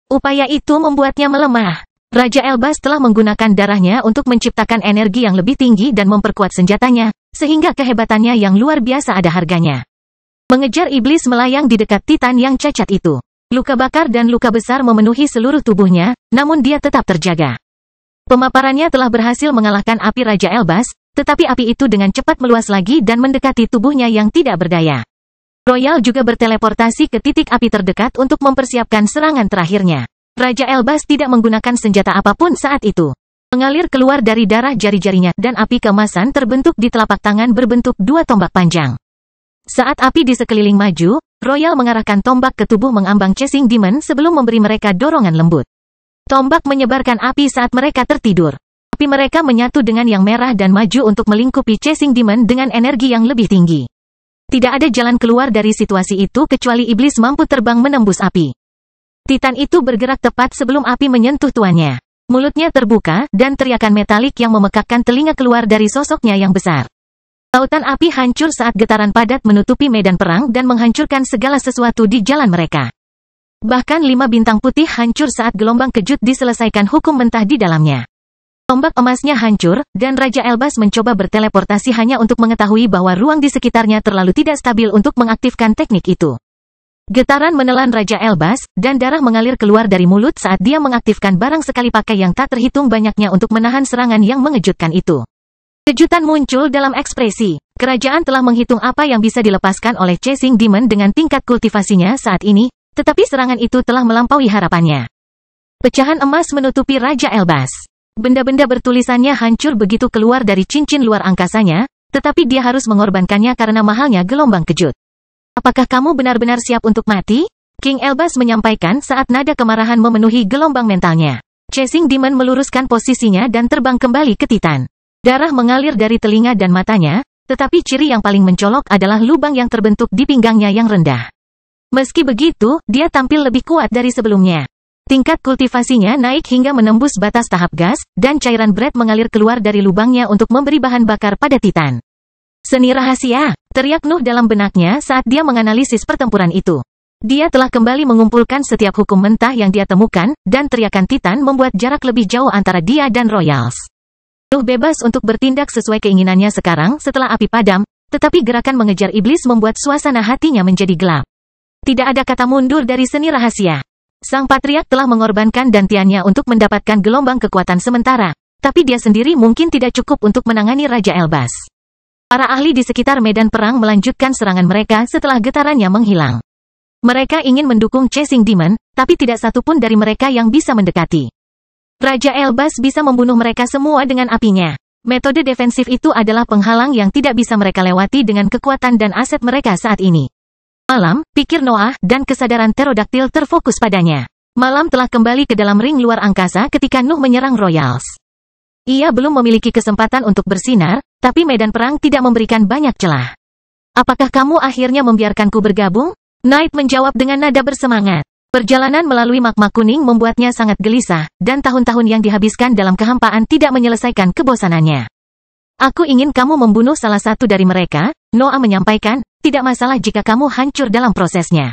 Upaya itu membuatnya melemah. Raja Elbas telah menggunakan darahnya untuk menciptakan energi yang lebih tinggi dan memperkuat senjatanya, sehingga kehebatannya yang luar biasa ada harganya. Mengejar iblis melayang di dekat Titan yang cacat itu. Luka bakar dan luka besar memenuhi seluruh tubuhnya, namun dia tetap terjaga. Pemaparannya telah berhasil mengalahkan api Raja Elbas, tetapi api itu dengan cepat meluas lagi dan mendekati tubuhnya yang tidak berdaya. Royal juga berteleportasi ke titik api terdekat untuk mempersiapkan serangan terakhirnya. Raja Elbas tidak menggunakan senjata apapun saat itu. Mengalir keluar dari darah jari-jarinya dan api keemasan terbentuk di telapak tangan berbentuk dua tombak panjang. Saat api di sekeliling maju, Royal mengarahkan tombak ke tubuh mengambang Chasing Demon sebelum memberi mereka dorongan lembut. Tombak menyebarkan api saat mereka tertidur. Api mereka menyatu dengan yang merah dan maju untuk melingkupi Chasing Demon dengan energi yang lebih tinggi. Tidak ada jalan keluar dari situasi itu kecuali iblis mampu terbang menembus api. Titan itu bergerak tepat sebelum api menyentuh tuannya. Mulutnya terbuka, dan teriakan metalik yang memekakkan telinga keluar dari sosoknya yang besar. Lautan api hancur saat getaran padat menutupi medan perang dan menghancurkan segala sesuatu di jalan mereka. Bahkan 5 bintang putih hancur saat gelombang kejut diselesaikan hukum mentah di dalamnya. Tombak emasnya hancur, dan Raja Elbas mencoba berteleportasi hanya untuk mengetahui bahwa ruang di sekitarnya terlalu tidak stabil untuk mengaktifkan teknik itu. Getaran menelan Raja Elbas, dan darah mengalir keluar dari mulut saat dia mengaktifkan barang sekali pakai yang tak terhitung banyaknya untuk menahan serangan yang mengejutkan itu. Kejutan muncul dalam ekspresi. Kerajaan telah menghitung apa yang bisa dilepaskan oleh Chasing Demon dengan tingkat kultivasinya saat ini, tetapi serangan itu telah melampaui harapannya. Pecahan emas menutupi Raja Elbas. Benda-benda bertulisannya hancur begitu keluar dari cincin luar angkasanya, tetapi dia harus mengorbankannya karena mahalnya gelombang kejut. Apakah kamu benar-benar siap untuk mati? King Elbas menyampaikan saat nada kemarahan memenuhi gelombang mentalnya. Chasing Demon meluruskan posisinya dan terbang kembali ke Titan. Darah mengalir dari telinga dan matanya, tetapi ciri yang paling mencolok adalah lubang yang terbentuk di pinggangnya yang rendah. Meski begitu, dia tampil lebih kuat dari sebelumnya. Tingkat kultivasinya naik hingga menembus batas tahap gas, dan cairan bread mengalir keluar dari lubangnya untuk memberi bahan bakar pada Titan. Seni rahasia, teriak Nuh dalam benaknya saat dia menganalisis pertempuran itu. Dia telah kembali mengumpulkan setiap hukum mentah yang dia temukan, dan teriakan Titan membuat jarak lebih jauh antara dia dan Royals. Nuh bebas untuk bertindak sesuai keinginannya sekarang setelah api padam, tetapi gerakan mengejar iblis membuat suasana hatinya menjadi gelap. Tidak ada kata mundur dari seni rahasia. Sang patriark telah mengorbankan dantiannya untuk mendapatkan gelombang kekuatan sementara, tapi dia sendiri mungkin tidak cukup untuk menangani Raja Elbas. Para ahli di sekitar medan perang melanjutkan serangan mereka setelah getarannya menghilang. Mereka ingin mendukung Chasing Demon, tapi tidak satu pun dari mereka yang bisa mendekati. Raja Elbas bisa membunuh mereka semua dengan apinya. Metode defensif itu adalah penghalang yang tidak bisa mereka lewati dengan kekuatan dan aset mereka saat ini. Malam, pikir Noah, dan kesadaran pterodaktil terfokus padanya. Malam telah kembali ke dalam ring luar angkasa ketika Nuh menyerang Royals. Ia belum memiliki kesempatan untuk bersinar, tapi medan perang tidak memberikan banyak celah. Apakah kamu akhirnya membiarkanku bergabung? Knight menjawab dengan nada bersemangat. Perjalanan melalui magma kuning membuatnya sangat gelisah, dan tahun-tahun yang dihabiskan dalam kehampaan tidak menyelesaikan kebosanannya. Aku ingin kamu membunuh salah satu dari mereka, Noah menyampaikan, tidak masalah jika kamu hancur dalam prosesnya.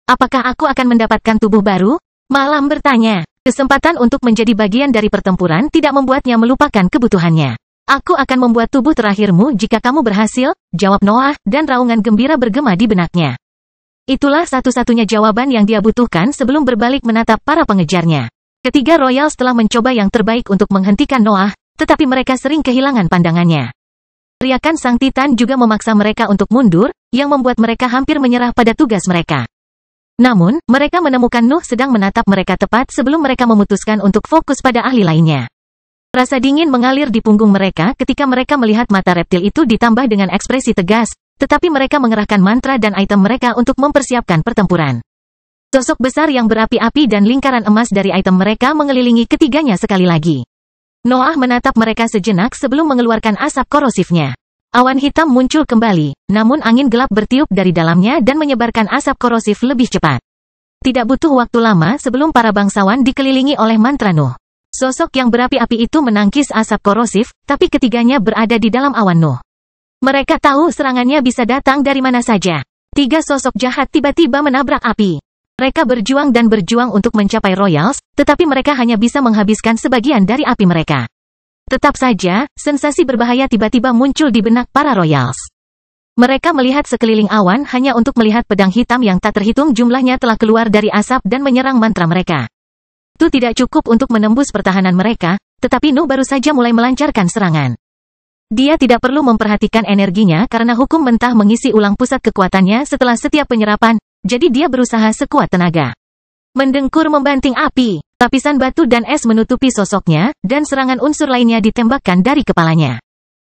Apakah aku akan mendapatkan tubuh baru? Malam bertanya. Kesempatan untuk menjadi bagian dari pertempuran tidak membuatnya melupakan kebutuhannya. Aku akan membuat tubuh terakhirmu jika kamu berhasil, jawab Noah, dan raungan gembira bergema di benaknya. Itulah satu-satunya jawaban yang dia butuhkan sebelum berbalik menatap para pengejarnya. Ketiga Royals telah mencoba yang terbaik untuk menghentikan Noah, tetapi mereka sering kehilangan pandangannya. Teriakan sang Titan juga memaksa mereka untuk mundur, yang membuat mereka hampir menyerah pada tugas mereka. Namun, mereka menemukan Nuh sedang menatap mereka tepat sebelum mereka memutuskan untuk fokus pada ahli lainnya. Rasa dingin mengalir di punggung mereka ketika mereka melihat mata reptil itu ditambah dengan ekspresi tegas, tetapi mereka mengerahkan mantra dan item mereka untuk mempersiapkan pertempuran. Sosok besar yang berapi-api dan lingkaran emas dari item mereka mengelilingi ketiganya sekali lagi. Noah menatap mereka sejenak sebelum mengeluarkan asap korosifnya. Awan hitam muncul kembali, namun angin gelap bertiup dari dalamnya dan menyebarkan asap korosif lebih cepat. Tidak butuh waktu lama sebelum para bangsawan dikelilingi oleh mantra Nuh. Sosok yang berapi-api itu menangkis asap korosif, tapi ketiganya berada di dalam awan Nuh. Mereka tahu serangannya bisa datang dari mana saja. Tiga sosok jahat tiba-tiba menabrak api. Mereka berjuang dan berjuang untuk mencapai Royals, tetapi mereka hanya bisa menghabiskan sebagian dari api mereka. Tetap saja, sensasi berbahaya tiba-tiba muncul di benak para Royals. Mereka melihat sekeliling awan hanya untuk melihat pedang hitam yang tak terhitung jumlahnya telah keluar dari asap dan menyerang mantra mereka. Itu tidak cukup untuk menembus pertahanan mereka, tetapi Nuh baru saja mulai melancarkan serangan. Dia tidak perlu memperhatikan energinya karena hukum mentah mengisi ulang pusat kekuatannya setelah setiap penyerapan, jadi dia berusaha sekuat tenaga. Mendengkur membanting api. Lapisan batu dan es menutupi sosoknya, dan serangan unsur lainnya ditembakkan dari kepalanya.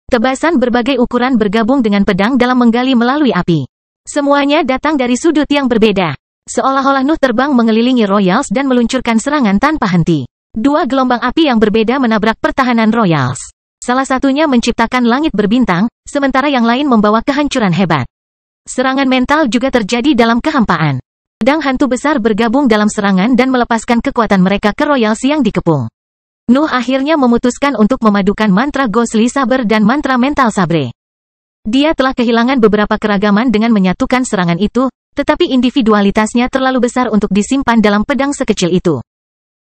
Tebasan berbagai ukuran bergabung dengan pedang dalam menggali melalui api. Semuanya datang dari sudut yang berbeda. Seolah-olah Nuh terbang mengelilingi Royals dan meluncurkan serangan tanpa henti. Dua gelombang api yang berbeda menabrak pertahanan Royals. Salah satunya menciptakan langit berbintang, sementara yang lain membawa kehancuran hebat. Serangan mental juga terjadi dalam kehampaan. Pedang hantu besar bergabung dalam serangan dan melepaskan kekuatan mereka ke Royals yang dikepung. Nuh akhirnya memutuskan untuk memadukan mantra Ghostly Saber dan mantra Mental Sabre. Dia telah kehilangan beberapa keragaman dengan menyatukan serangan itu, tetapi individualitasnya terlalu besar untuk disimpan dalam pedang sekecil itu.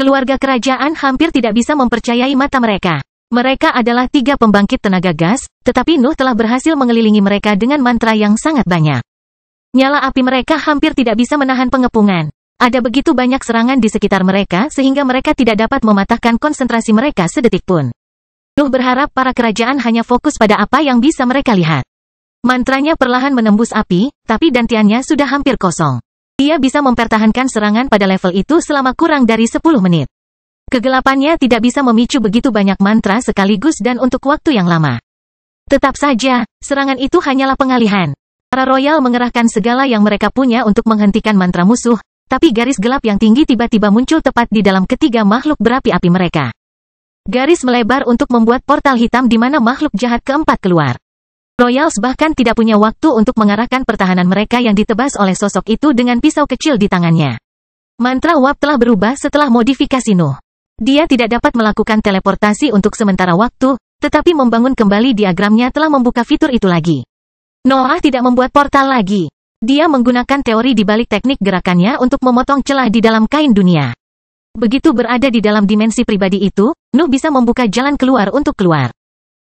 Keluarga kerajaan hampir tidak bisa mempercayai mata mereka. Mereka adalah tiga pembangkit tenaga gas, tetapi Nuh telah berhasil mengelilingi mereka dengan mantra yang sangat banyak. Nyala api mereka hampir tidak bisa menahan pengepungan. Ada begitu banyak serangan di sekitar mereka sehingga mereka tidak dapat mematahkan konsentrasi mereka sedetik pun. Nuh berharap para kerajaan hanya fokus pada apa yang bisa mereka lihat. Mantranya perlahan menembus api, tapi dantiannya sudah hampir kosong. Dia bisa mempertahankan serangan pada level itu selama kurang dari 10 menit. Kegelapannya tidak bisa memicu begitu banyak mantra sekaligus dan untuk waktu yang lama. Tetap saja, serangan itu hanyalah pengalihan. Para royal mengerahkan segala yang mereka punya untuk menghentikan mantra musuh, tapi garis gelap yang tinggi tiba-tiba muncul tepat di dalam ketiga makhluk berapi-api mereka. Garis melebar untuk membuat portal hitam di mana makhluk jahat keempat keluar. Royals bahkan tidak punya waktu untuk mengarahkan pertahanan mereka yang ditebas oleh sosok itu dengan pisau kecil di tangannya. Mantra uap telah berubah setelah modifikasi Nuh. Dia tidak dapat melakukan teleportasi untuk sementara waktu, tetapi membangun kembali diagramnya telah membuka fitur itu lagi. Noah tidak membuat portal lagi. Dia menggunakan teori di balik teknik gerakannya untuk memotong celah di dalam kain dunia. Begitu berada di dalam dimensi pribadi itu, Nuh bisa membuka jalan keluar untuk keluar.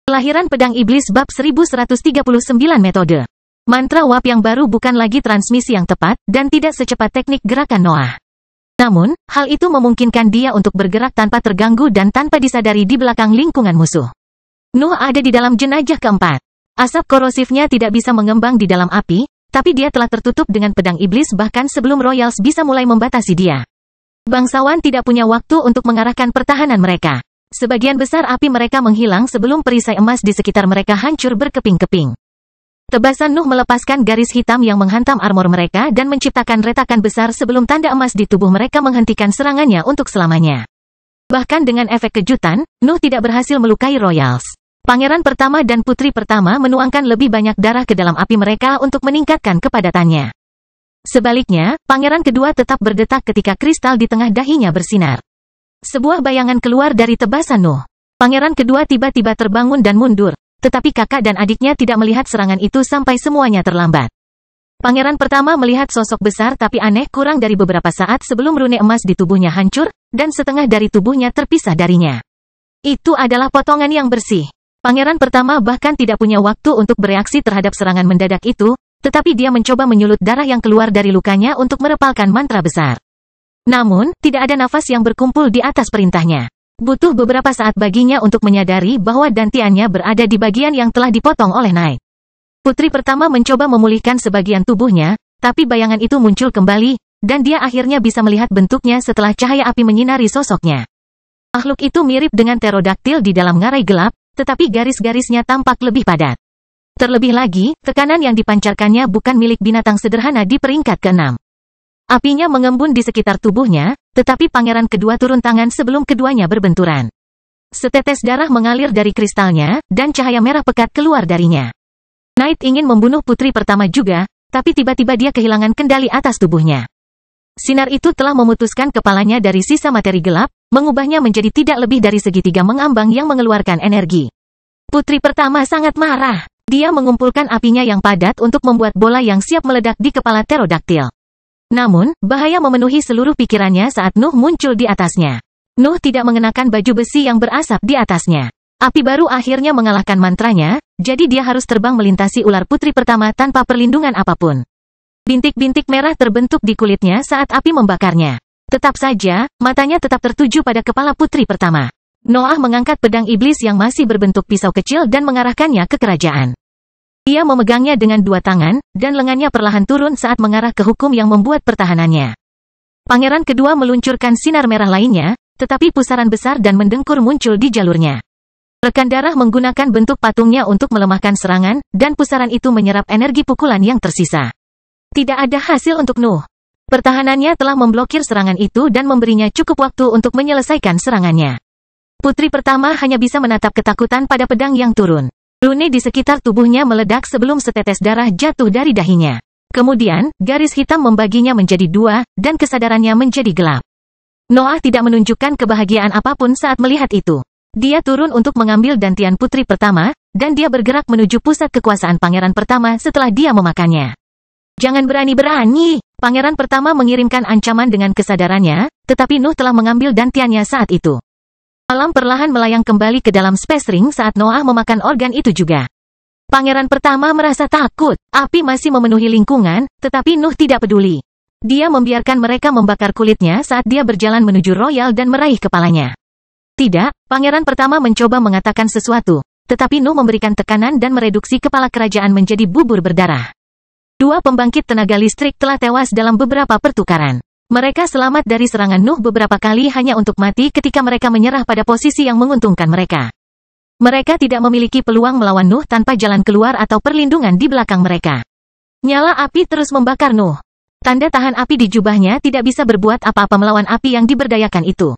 Kelahiran Pedang Iblis bab 1139 metode. Mantra uap yang baru bukan lagi transmisi yang tepat, dan tidak secepat teknik gerakan Noah. Namun, hal itu memungkinkan dia untuk bergerak tanpa terganggu dan tanpa disadari di belakang lingkungan musuh. Nuh ada di dalam jenajah keempat. Asap korosifnya tidak bisa mengembang di dalam api, tapi dia telah tertutup dengan pedang iblis bahkan sebelum Royals bisa mulai membatasi dia. Bangsawan tidak punya waktu untuk mengarahkan pertahanan mereka. Sebagian besar api mereka menghilang sebelum perisai emas di sekitar mereka hancur berkeping-keping. Tebasan Nuh melepaskan garis hitam yang menghantam armor mereka dan menciptakan retakan besar sebelum tanda emas di tubuh mereka menghentikan serangannya untuk selamanya. Bahkan dengan efek kejutan, Nuh tidak berhasil melukai Royals. Pangeran pertama dan putri pertama menuangkan lebih banyak darah ke dalam api mereka untuk meningkatkan kepadatannya. Sebaliknya, pangeran kedua tetap berdetak ketika kristal di tengah dahinya bersinar. Sebuah bayangan keluar dari tebasan Nuh. Pangeran kedua tiba-tiba terbangun dan mundur, tetapi kakak dan adiknya tidak melihat serangan itu sampai semuanya terlambat. Pangeran pertama melihat sosok besar tapi aneh kurang dari beberapa saat sebelum rune emas di tubuhnya hancur, dan setengah dari tubuhnya terpisah darinya. Itu adalah potongan yang bersih. Pangeran pertama bahkan tidak punya waktu untuk bereaksi terhadap serangan mendadak itu, tetapi dia mencoba menyulut darah yang keluar dari lukanya untuk merepalkan mantra besar. Namun, tidak ada nafas yang berkumpul di atas perintahnya. Butuh beberapa saat baginya untuk menyadari bahwa dantiannya berada di bagian yang telah dipotong oleh Night. Putri pertama mencoba memulihkan sebagian tubuhnya, tapi bayangan itu muncul kembali, dan dia akhirnya bisa melihat bentuknya setelah cahaya api menyinari sosoknya. Makhluk itu mirip dengan pterodaktil di dalam ngarai gelap, tetapi garis-garisnya tampak lebih padat. Terlebih lagi, tekanan yang dipancarkannya bukan milik binatang sederhana di peringkat ke-6. Apinya mengembun di sekitar tubuhnya, tetapi pangeran kedua turun tangan sebelum keduanya berbenturan. Setetes darah mengalir dari kristalnya, dan cahaya merah pekat keluar darinya. Night ingin membunuh putri pertama juga, tapi tiba-tiba dia kehilangan kendali atas tubuhnya. Sinar itu telah memutuskan kepalanya dari sisa materi gelap, mengubahnya menjadi tidak lebih dari segitiga mengambang yang mengeluarkan energi. Putri pertama sangat marah. Dia mengumpulkan apinya yang padat untuk membuat bola yang siap meledak di kepala pterodaktil. Namun, bahaya memenuhi seluruh pikirannya saat Nuh muncul di atasnya. Nuh tidak mengenakan baju besi yang berasap di atasnya. Api baru akhirnya mengalahkan mantranya, jadi dia harus terbang melintasi ular putri pertama tanpa perlindungan apapun. Bintik-bintik merah terbentuk di kulitnya saat api membakarnya. Tetap saja, matanya tetap tertuju pada kepala putri pertama. Noah mengangkat pedang iblis yang masih berbentuk pisau kecil dan mengarahkannya ke kerajaan. Ia memegangnya dengan dua tangan, dan lengannya perlahan turun saat mengarah ke hukum yang membuat pertahanannya. Pangeran kedua meluncurkan sinar merah lainnya, tetapi pusaran besar dan mendengkur muncul di jalurnya. Rekan darah menggunakan bentuk patungnya untuk melemahkan serangan, dan pusaran itu menyerap energi pukulan yang tersisa. Tidak ada hasil untuk Nuh. Pertahanannya telah memblokir serangan itu dan memberinya cukup waktu untuk menyelesaikan serangannya. Putri pertama hanya bisa menatap ketakutan pada pedang yang turun. Rune di sekitar tubuhnya meledak sebelum setetes darah jatuh dari dahinya. Kemudian, garis hitam membaginya menjadi dua, dan kesadarannya menjadi gelap. Noah tidak menunjukkan kebahagiaan apapun saat melihat itu. Dia turun untuk mengambil dantian putri pertama, dan dia bergerak menuju pusat kekuasaan pangeran pertama setelah dia memakannya. Jangan berani-berani. Pangeran pertama mengirimkan ancaman dengan kesadarannya, tetapi Nuh telah mengambil dantiannya saat itu. Alam perlahan melayang kembali ke dalam Space Ring saat Noah memakan organ itu juga. Pangeran pertama merasa takut. Api masih memenuhi lingkungan, tetapi Nuh tidak peduli. Dia membiarkan mereka membakar kulitnya saat dia berjalan menuju Royal dan meraih kepalanya. Tidak, pangeran pertama mencoba mengatakan sesuatu, tetapi Nuh memberikan tekanan dan mereduksi kepala kerajaan menjadi bubur berdarah. Dua pembangkit tenaga listrik telah tewas dalam beberapa pertukaran. Mereka selamat dari serangan Nuh beberapa kali hanya untuk mati ketika mereka menyerah pada posisi yang menguntungkan mereka. Mereka tidak memiliki peluang melawan Nuh tanpa jalan keluar atau perlindungan di belakang mereka. Nyala api terus membakar Nuh. Tanda tahan api di jubahnya tidak bisa berbuat apa-apa melawan api yang diberdayakan itu.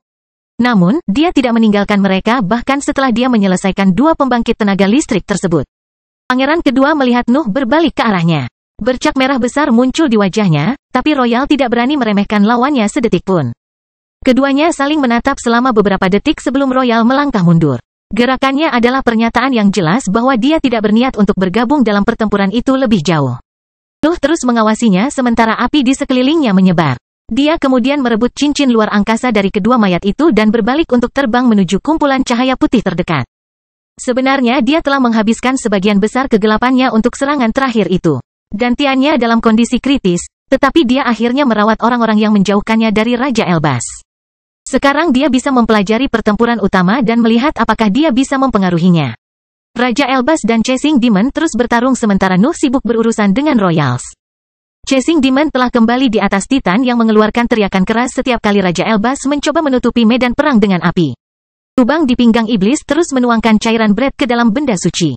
Namun, dia tidak meninggalkan mereka bahkan setelah dia menyelesaikan 2 pembangkit tenaga listrik tersebut. Pangeran kedua melihat Nuh berbalik ke arahnya. Bercak merah besar muncul di wajahnya, tapi Royal tidak berani meremehkan lawannya sedetik pun. Keduanya saling menatap selama beberapa detik sebelum Royal melangkah mundur. Gerakannya adalah pernyataan yang jelas bahwa dia tidak berniat untuk bergabung dalam pertempuran itu lebih jauh. Nuh terus mengawasinya sementara api di sekelilingnya menyebar. Dia kemudian merebut cincin luar angkasa dari kedua mayat itu dan berbalik untuk terbang menuju kumpulan cahaya putih terdekat. Sebenarnya dia telah menghabiskan sebagian besar kegelapannya untuk serangan terakhir itu. Gantiannya dalam kondisi kritis, tetapi dia akhirnya merawat orang-orang yang menjauhkannya dari Raja Elbas. Sekarang dia bisa mempelajari pertempuran utama dan melihat apakah dia bisa mempengaruhinya. Raja Elbas dan Chasing Demon terus bertarung sementara Nuh sibuk berurusan dengan Royals. Chasing Demon telah kembali di atas Titan yang mengeluarkan teriakan keras setiap kali Raja Elbas mencoba menutupi medan perang dengan api. Lubang di pinggang iblis terus menuangkan cairan Bread ke dalam benda suci.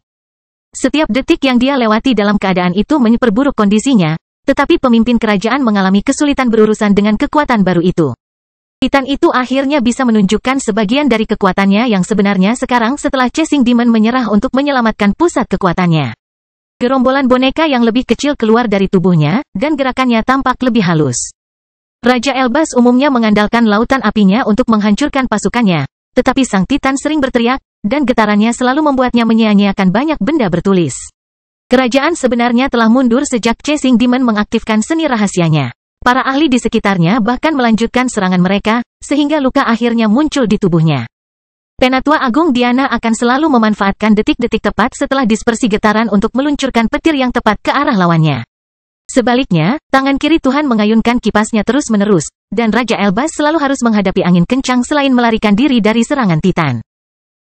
Setiap detik yang dia lewati dalam keadaan itu memperburuk kondisinya, tetapi pemimpin kerajaan mengalami kesulitan berurusan dengan kekuatan baru itu. Titan itu akhirnya bisa menunjukkan sebagian dari kekuatannya yang sebenarnya sekarang setelah Chasing Demon menyerah untuk menyelamatkan pusat kekuatannya. Gerombolan boneka yang lebih kecil keluar dari tubuhnya, dan gerakannya tampak lebih halus. Raja Elbas umumnya mengandalkan lautan apinya untuk menghancurkan pasukannya, tetapi sang Titan sering berteriak, dan getarannya selalu membuatnya menyia-nyiakan banyak benda bertulis. Kerajaan sebenarnya telah mundur sejak Chasing Demon mengaktifkan seni rahasianya. Para ahli di sekitarnya bahkan melanjutkan serangan mereka, sehingga luka akhirnya muncul di tubuhnya. Penatua Agung Diana akan selalu memanfaatkan detik-detik tepat setelah dispersi getaran untuk meluncurkan petir yang tepat ke arah lawannya. Sebaliknya, tangan kiri Tuhan mengayunkan kipasnya terus-menerus, dan Raja Elbas selalu harus menghadapi angin kencang selain melarikan diri dari serangan Titan.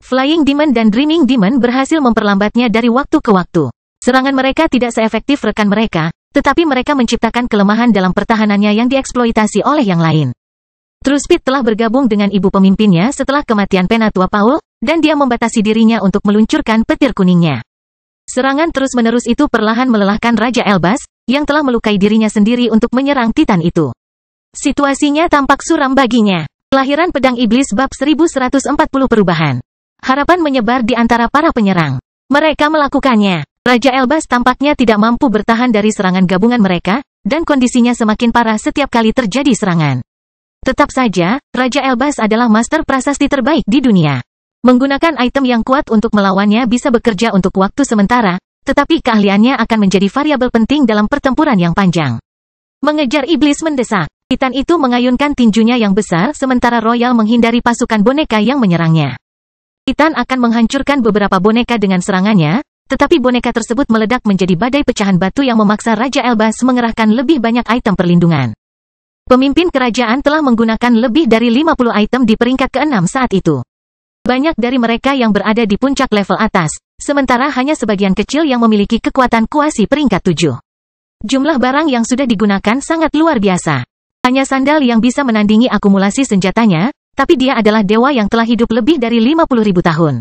Flying Demon dan Dreaming Demon berhasil memperlambatnya dari waktu ke waktu. Serangan mereka tidak seefektif rekan mereka, tetapi mereka menciptakan kelemahan dalam pertahanannya yang dieksploitasi oleh yang lain. Truespeed telah bergabung dengan ibu pemimpinnya setelah kematian Penatua Paul, dan dia membatasi dirinya untuk meluncurkan petir kuningnya. Serangan terus-menerus itu perlahan melelahkan Raja Elbas, yang telah melukai dirinya sendiri untuk menyerang Titan itu. Situasinya tampak suram baginya. Kelahiran Pedang Iblis bab 1140 perubahan. Harapan menyebar di antara para penyerang. Mereka melakukannya. Raja Elbas tampaknya tidak mampu bertahan dari serangan gabungan mereka, dan kondisinya semakin parah setiap kali terjadi serangan. Tetap saja, Raja Elbas adalah master prasasti terbaik di dunia. Menggunakan item yang kuat untuk melawannya bisa bekerja untuk waktu sementara, tetapi keahliannya akan menjadi variabel penting dalam pertempuran yang panjang. Mengejar iblis mendesak. Titan itu mengayunkan tinjunya yang besar sementara Royal menghindari pasukan boneka yang menyerangnya. Titan akan menghancurkan beberapa boneka dengan serangannya, tetapi boneka tersebut meledak menjadi badai pecahan batu yang memaksa Raja Elbas mengerahkan lebih banyak item perlindungan. Pemimpin kerajaan telah menggunakan lebih dari 50 item di peringkat ke-6 saat itu. Banyak dari mereka yang berada di puncak level atas, sementara hanya sebagian kecil yang memiliki kekuatan kuasi peringkat 7. Jumlah barang yang sudah digunakan sangat luar biasa. Hanya sandal yang bisa menandingi akumulasi senjatanya, tapi dia adalah dewa yang telah hidup lebih dari 50.000 tahun.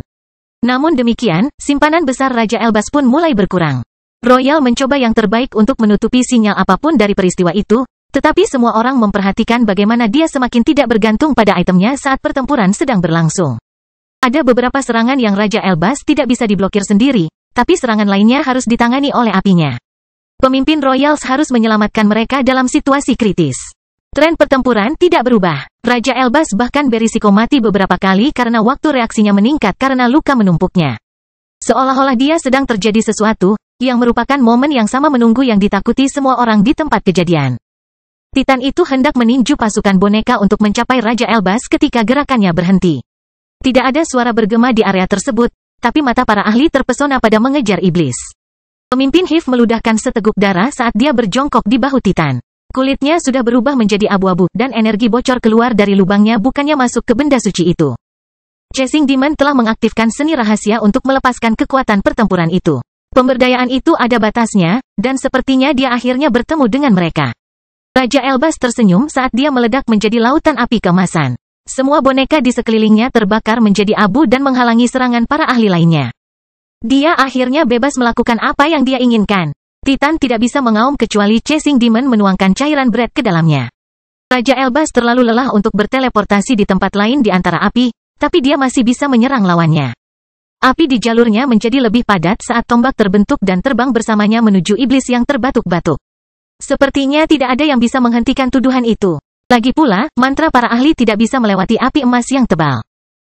Namun demikian, simpanan besar Raja Elbas pun mulai berkurang. Royal mencoba yang terbaik untuk menutupi sinyal apapun dari peristiwa itu, tetapi semua orang memperhatikan bagaimana dia semakin tidak bergantung pada itemnya saat pertempuran sedang berlangsung. Ada beberapa serangan yang Raja Elbas tidak bisa diblokir sendiri, tapi serangan lainnya harus ditangani oleh apinya. Pemimpin Royals harus menyelamatkan mereka dalam situasi kritis. Tren pertempuran tidak berubah. Raja Elbas bahkan berisiko mati beberapa kali karena waktu reaksinya meningkat karena luka menumpuknya. Seolah-olah dia sedang terjadi sesuatu, yang merupakan momen yang sama menunggu yang ditakuti semua orang di tempat kejadian. Titan itu hendak meninju pasukan boneka untuk mencapai Raja Elbas ketika gerakannya berhenti. Tidak ada suara bergema di area tersebut, tapi mata para ahli terpesona pada mengejar iblis. Pemimpin Hive meludahkan seteguk darah saat dia berjongkok di bahu Titan. Kulitnya sudah berubah menjadi abu-abu, dan energi bocor keluar dari lubangnya bukannya masuk ke benda suci itu. Chasing Demon telah mengaktifkan seni rahasia untuk melepaskan kekuatan pertempuran itu. Pemberdayaan itu ada batasnya, dan sepertinya dia akhirnya bertemu dengan mereka. Raja Elbas tersenyum saat dia meledak menjadi lautan api keemasan. Semua boneka di sekelilingnya terbakar menjadi abu dan menghalangi serangan para ahli lainnya. Dia akhirnya bebas melakukan apa yang dia inginkan. Titan tidak bisa mengaum kecuali Chasing Demon menuangkan cairan berat ke dalamnya. Raja Elbas terlalu lelah untuk berteleportasi di tempat lain di antara api, tapi dia masih bisa menyerang lawannya. Api di jalurnya menjadi lebih padat saat tombak terbentuk dan terbang bersamanya menuju iblis yang terbatuk-batuk. Sepertinya tidak ada yang bisa menghentikan tuduhan itu. Lagi pula, mantra para ahli tidak bisa melewati api emas yang tebal.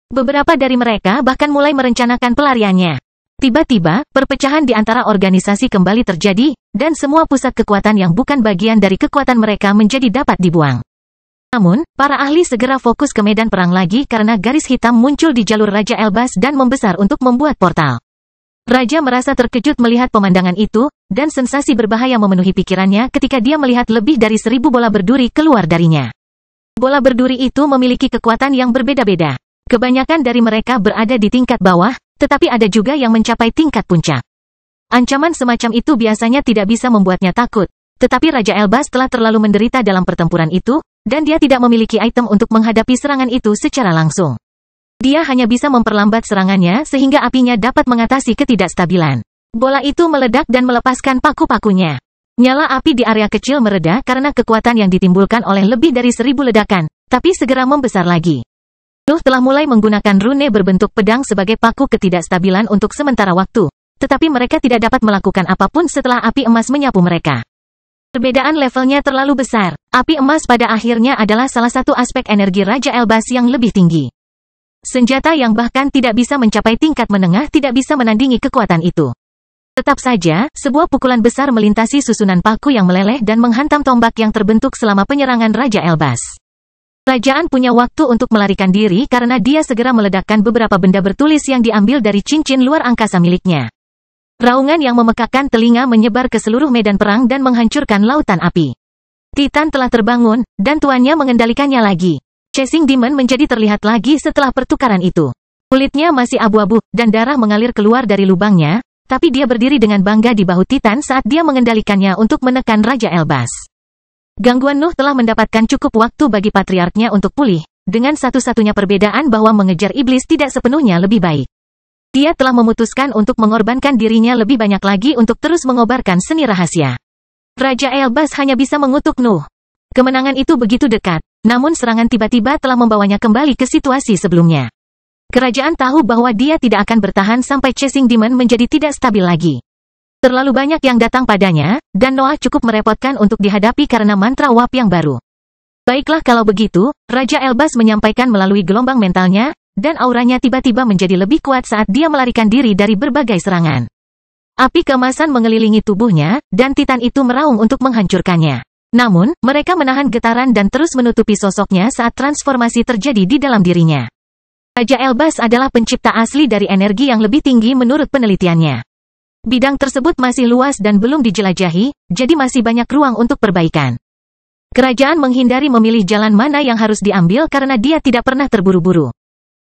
Beberapa dari mereka bahkan mulai merencanakan pelariannya. Tiba-tiba, perpecahan di antara organisasi kembali terjadi, dan semua pusat kekuatan yang bukan bagian dari kekuatan mereka menjadi dapat dibuang. Namun, para ahli segera fokus ke medan perang lagi karena garis hitam muncul di jalur Raja Elbas dan membesar untuk membuat portal. Raja merasa terkejut melihat pemandangan itu, dan sensasi berbahaya memenuhi pikirannya ketika dia melihat lebih dari 1000 bola berduri keluar darinya. Bola berduri itu memiliki kekuatan yang berbeda-beda. Kebanyakan dari mereka berada di tingkat bawah, tetapi ada juga yang mencapai tingkat puncak. Ancaman semacam itu biasanya tidak bisa membuatnya takut, tetapi Raja Elbas telah terlalu menderita dalam pertempuran itu, dan dia tidak memiliki item untuk menghadapi serangan itu secara langsung. Dia hanya bisa memperlambat serangannya sehingga apinya dapat mengatasi ketidakstabilan. Bola itu meledak dan melepaskan paku-pakunya. Nyala api di area kecil mereda karena kekuatan yang ditimbulkan oleh lebih dari 1000 ledakan, tapi segera membesar lagi. Nuh telah mulai menggunakan rune berbentuk pedang sebagai paku ketidakstabilan untuk sementara waktu, tetapi mereka tidak dapat melakukan apapun setelah api emas menyapu mereka. Perbedaan levelnya terlalu besar. Api emas pada akhirnya adalah salah satu aspek energi Raja Elbas yang lebih tinggi. Senjata yang bahkan tidak bisa mencapai tingkat menengah tidak bisa menandingi kekuatan itu. Tetap saja, sebuah pukulan besar melintasi susunan paku yang meleleh dan menghantam tombak yang terbentuk selama penyerangan Raja Elbas. Kerajaan punya waktu untuk melarikan diri karena dia segera meledakkan beberapa benda bertulis yang diambil dari cincin luar angkasa miliknya. Raungan yang memekakkan telinga menyebar ke seluruh medan perang dan menghancurkan lautan api. Titan telah terbangun, dan tuannya mengendalikannya lagi. Chasing Demon menjadi terlihat lagi setelah pertukaran itu. Kulitnya masih abu-abu, dan darah mengalir keluar dari lubangnya, tapi dia berdiri dengan bangga di bahu Titan saat dia mengendalikannya untuk menekan Raja Elbas. Gangguan Nuh telah mendapatkan cukup waktu bagi patriarknya untuk pulih, dengan satu-satunya perbedaan bahwa mengejar iblis tidak sepenuhnya lebih baik. Dia telah memutuskan untuk mengorbankan dirinya lebih banyak lagi untuk terus mengobarkan seni rahasia. Raja Elbas hanya bisa mengutuk Nuh. Kemenangan itu begitu dekat, namun serangan tiba-tiba telah membawanya kembali ke situasi sebelumnya. Kerajaan tahu bahwa dia tidak akan bertahan sampai Chasing Demon menjadi tidak stabil lagi. Terlalu banyak yang datang padanya, dan Noah cukup merepotkan untuk dihadapi karena mantra wap yang baru. Baiklah kalau begitu, Raja Elbas menyampaikan melalui gelombang mentalnya, dan auranya tiba-tiba menjadi lebih kuat saat dia melarikan diri dari berbagai serangan. Api keemasan mengelilingi tubuhnya, dan Titan itu meraung untuk menghancurkannya. Namun, mereka menahan getaran dan terus menutupi sosoknya saat transformasi terjadi di dalam dirinya. Raja Elbas adalah pencipta asli dari energi yang lebih tinggi menurut penelitiannya. Bidang tersebut masih luas dan belum dijelajahi, jadi masih banyak ruang untuk perbaikan. Kerajaan menghindari memilih jalan mana yang harus diambil karena dia tidak pernah terburu-buru.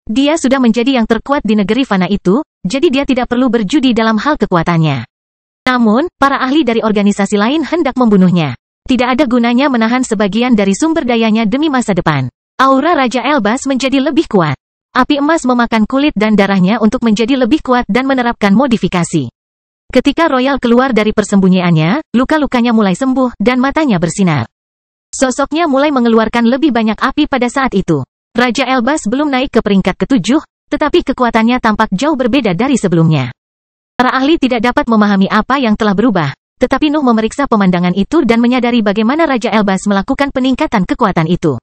Dia sudah menjadi yang terkuat di negeri fana itu, jadi dia tidak perlu berjudi dalam hal kekuatannya. Namun, para ahli dari organisasi lain hendak membunuhnya. Tidak ada gunanya menahan sebagian dari sumber dayanya demi masa depan. Aura Raja Elbas menjadi lebih kuat. Api emas memakan kulit dan darahnya untuk menjadi lebih kuat dan menerapkan modifikasi. Ketika Royal keluar dari persembunyiannya, luka-lukanya mulai sembuh dan matanya bersinar. Sosoknya mulai mengeluarkan lebih banyak api pada saat itu. Raja Elbas belum naik ke peringkat ke-7, tetapi kekuatannya tampak jauh berbeda dari sebelumnya. Para ahli tidak dapat memahami apa yang telah berubah, tetapi Nuh memeriksa pemandangan itu dan menyadari bagaimana Raja Elbas melakukan peningkatan kekuatan itu.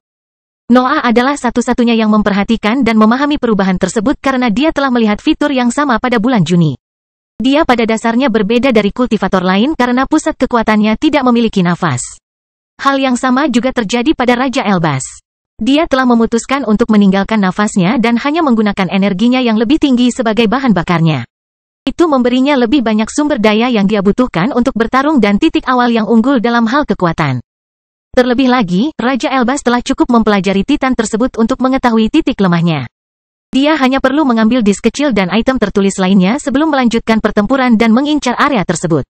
Noah adalah satu-satunya yang memperhatikan dan memahami perubahan tersebut karena dia telah melihat fitur yang sama pada bulan Juni. Dia pada dasarnya berbeda dari kultivator lain karena pusat kekuatannya tidak memiliki nafas. Hal yang sama juga terjadi pada Raja Elbas. Dia telah memutuskan untuk meninggalkan nafasnya dan hanya menggunakan energinya yang lebih tinggi sebagai bahan bakarnya. Itu memberinya lebih banyak sumber daya yang dia butuhkan untuk bertarung dan titik awal yang unggul dalam hal kekuatan. Terlebih lagi, Raja Elbas telah cukup mempelajari Titan tersebut untuk mengetahui titik lemahnya. Dia hanya perlu mengambil disk kecil dan item tertulis lainnya sebelum melanjutkan pertempuran dan mengincar area tersebut.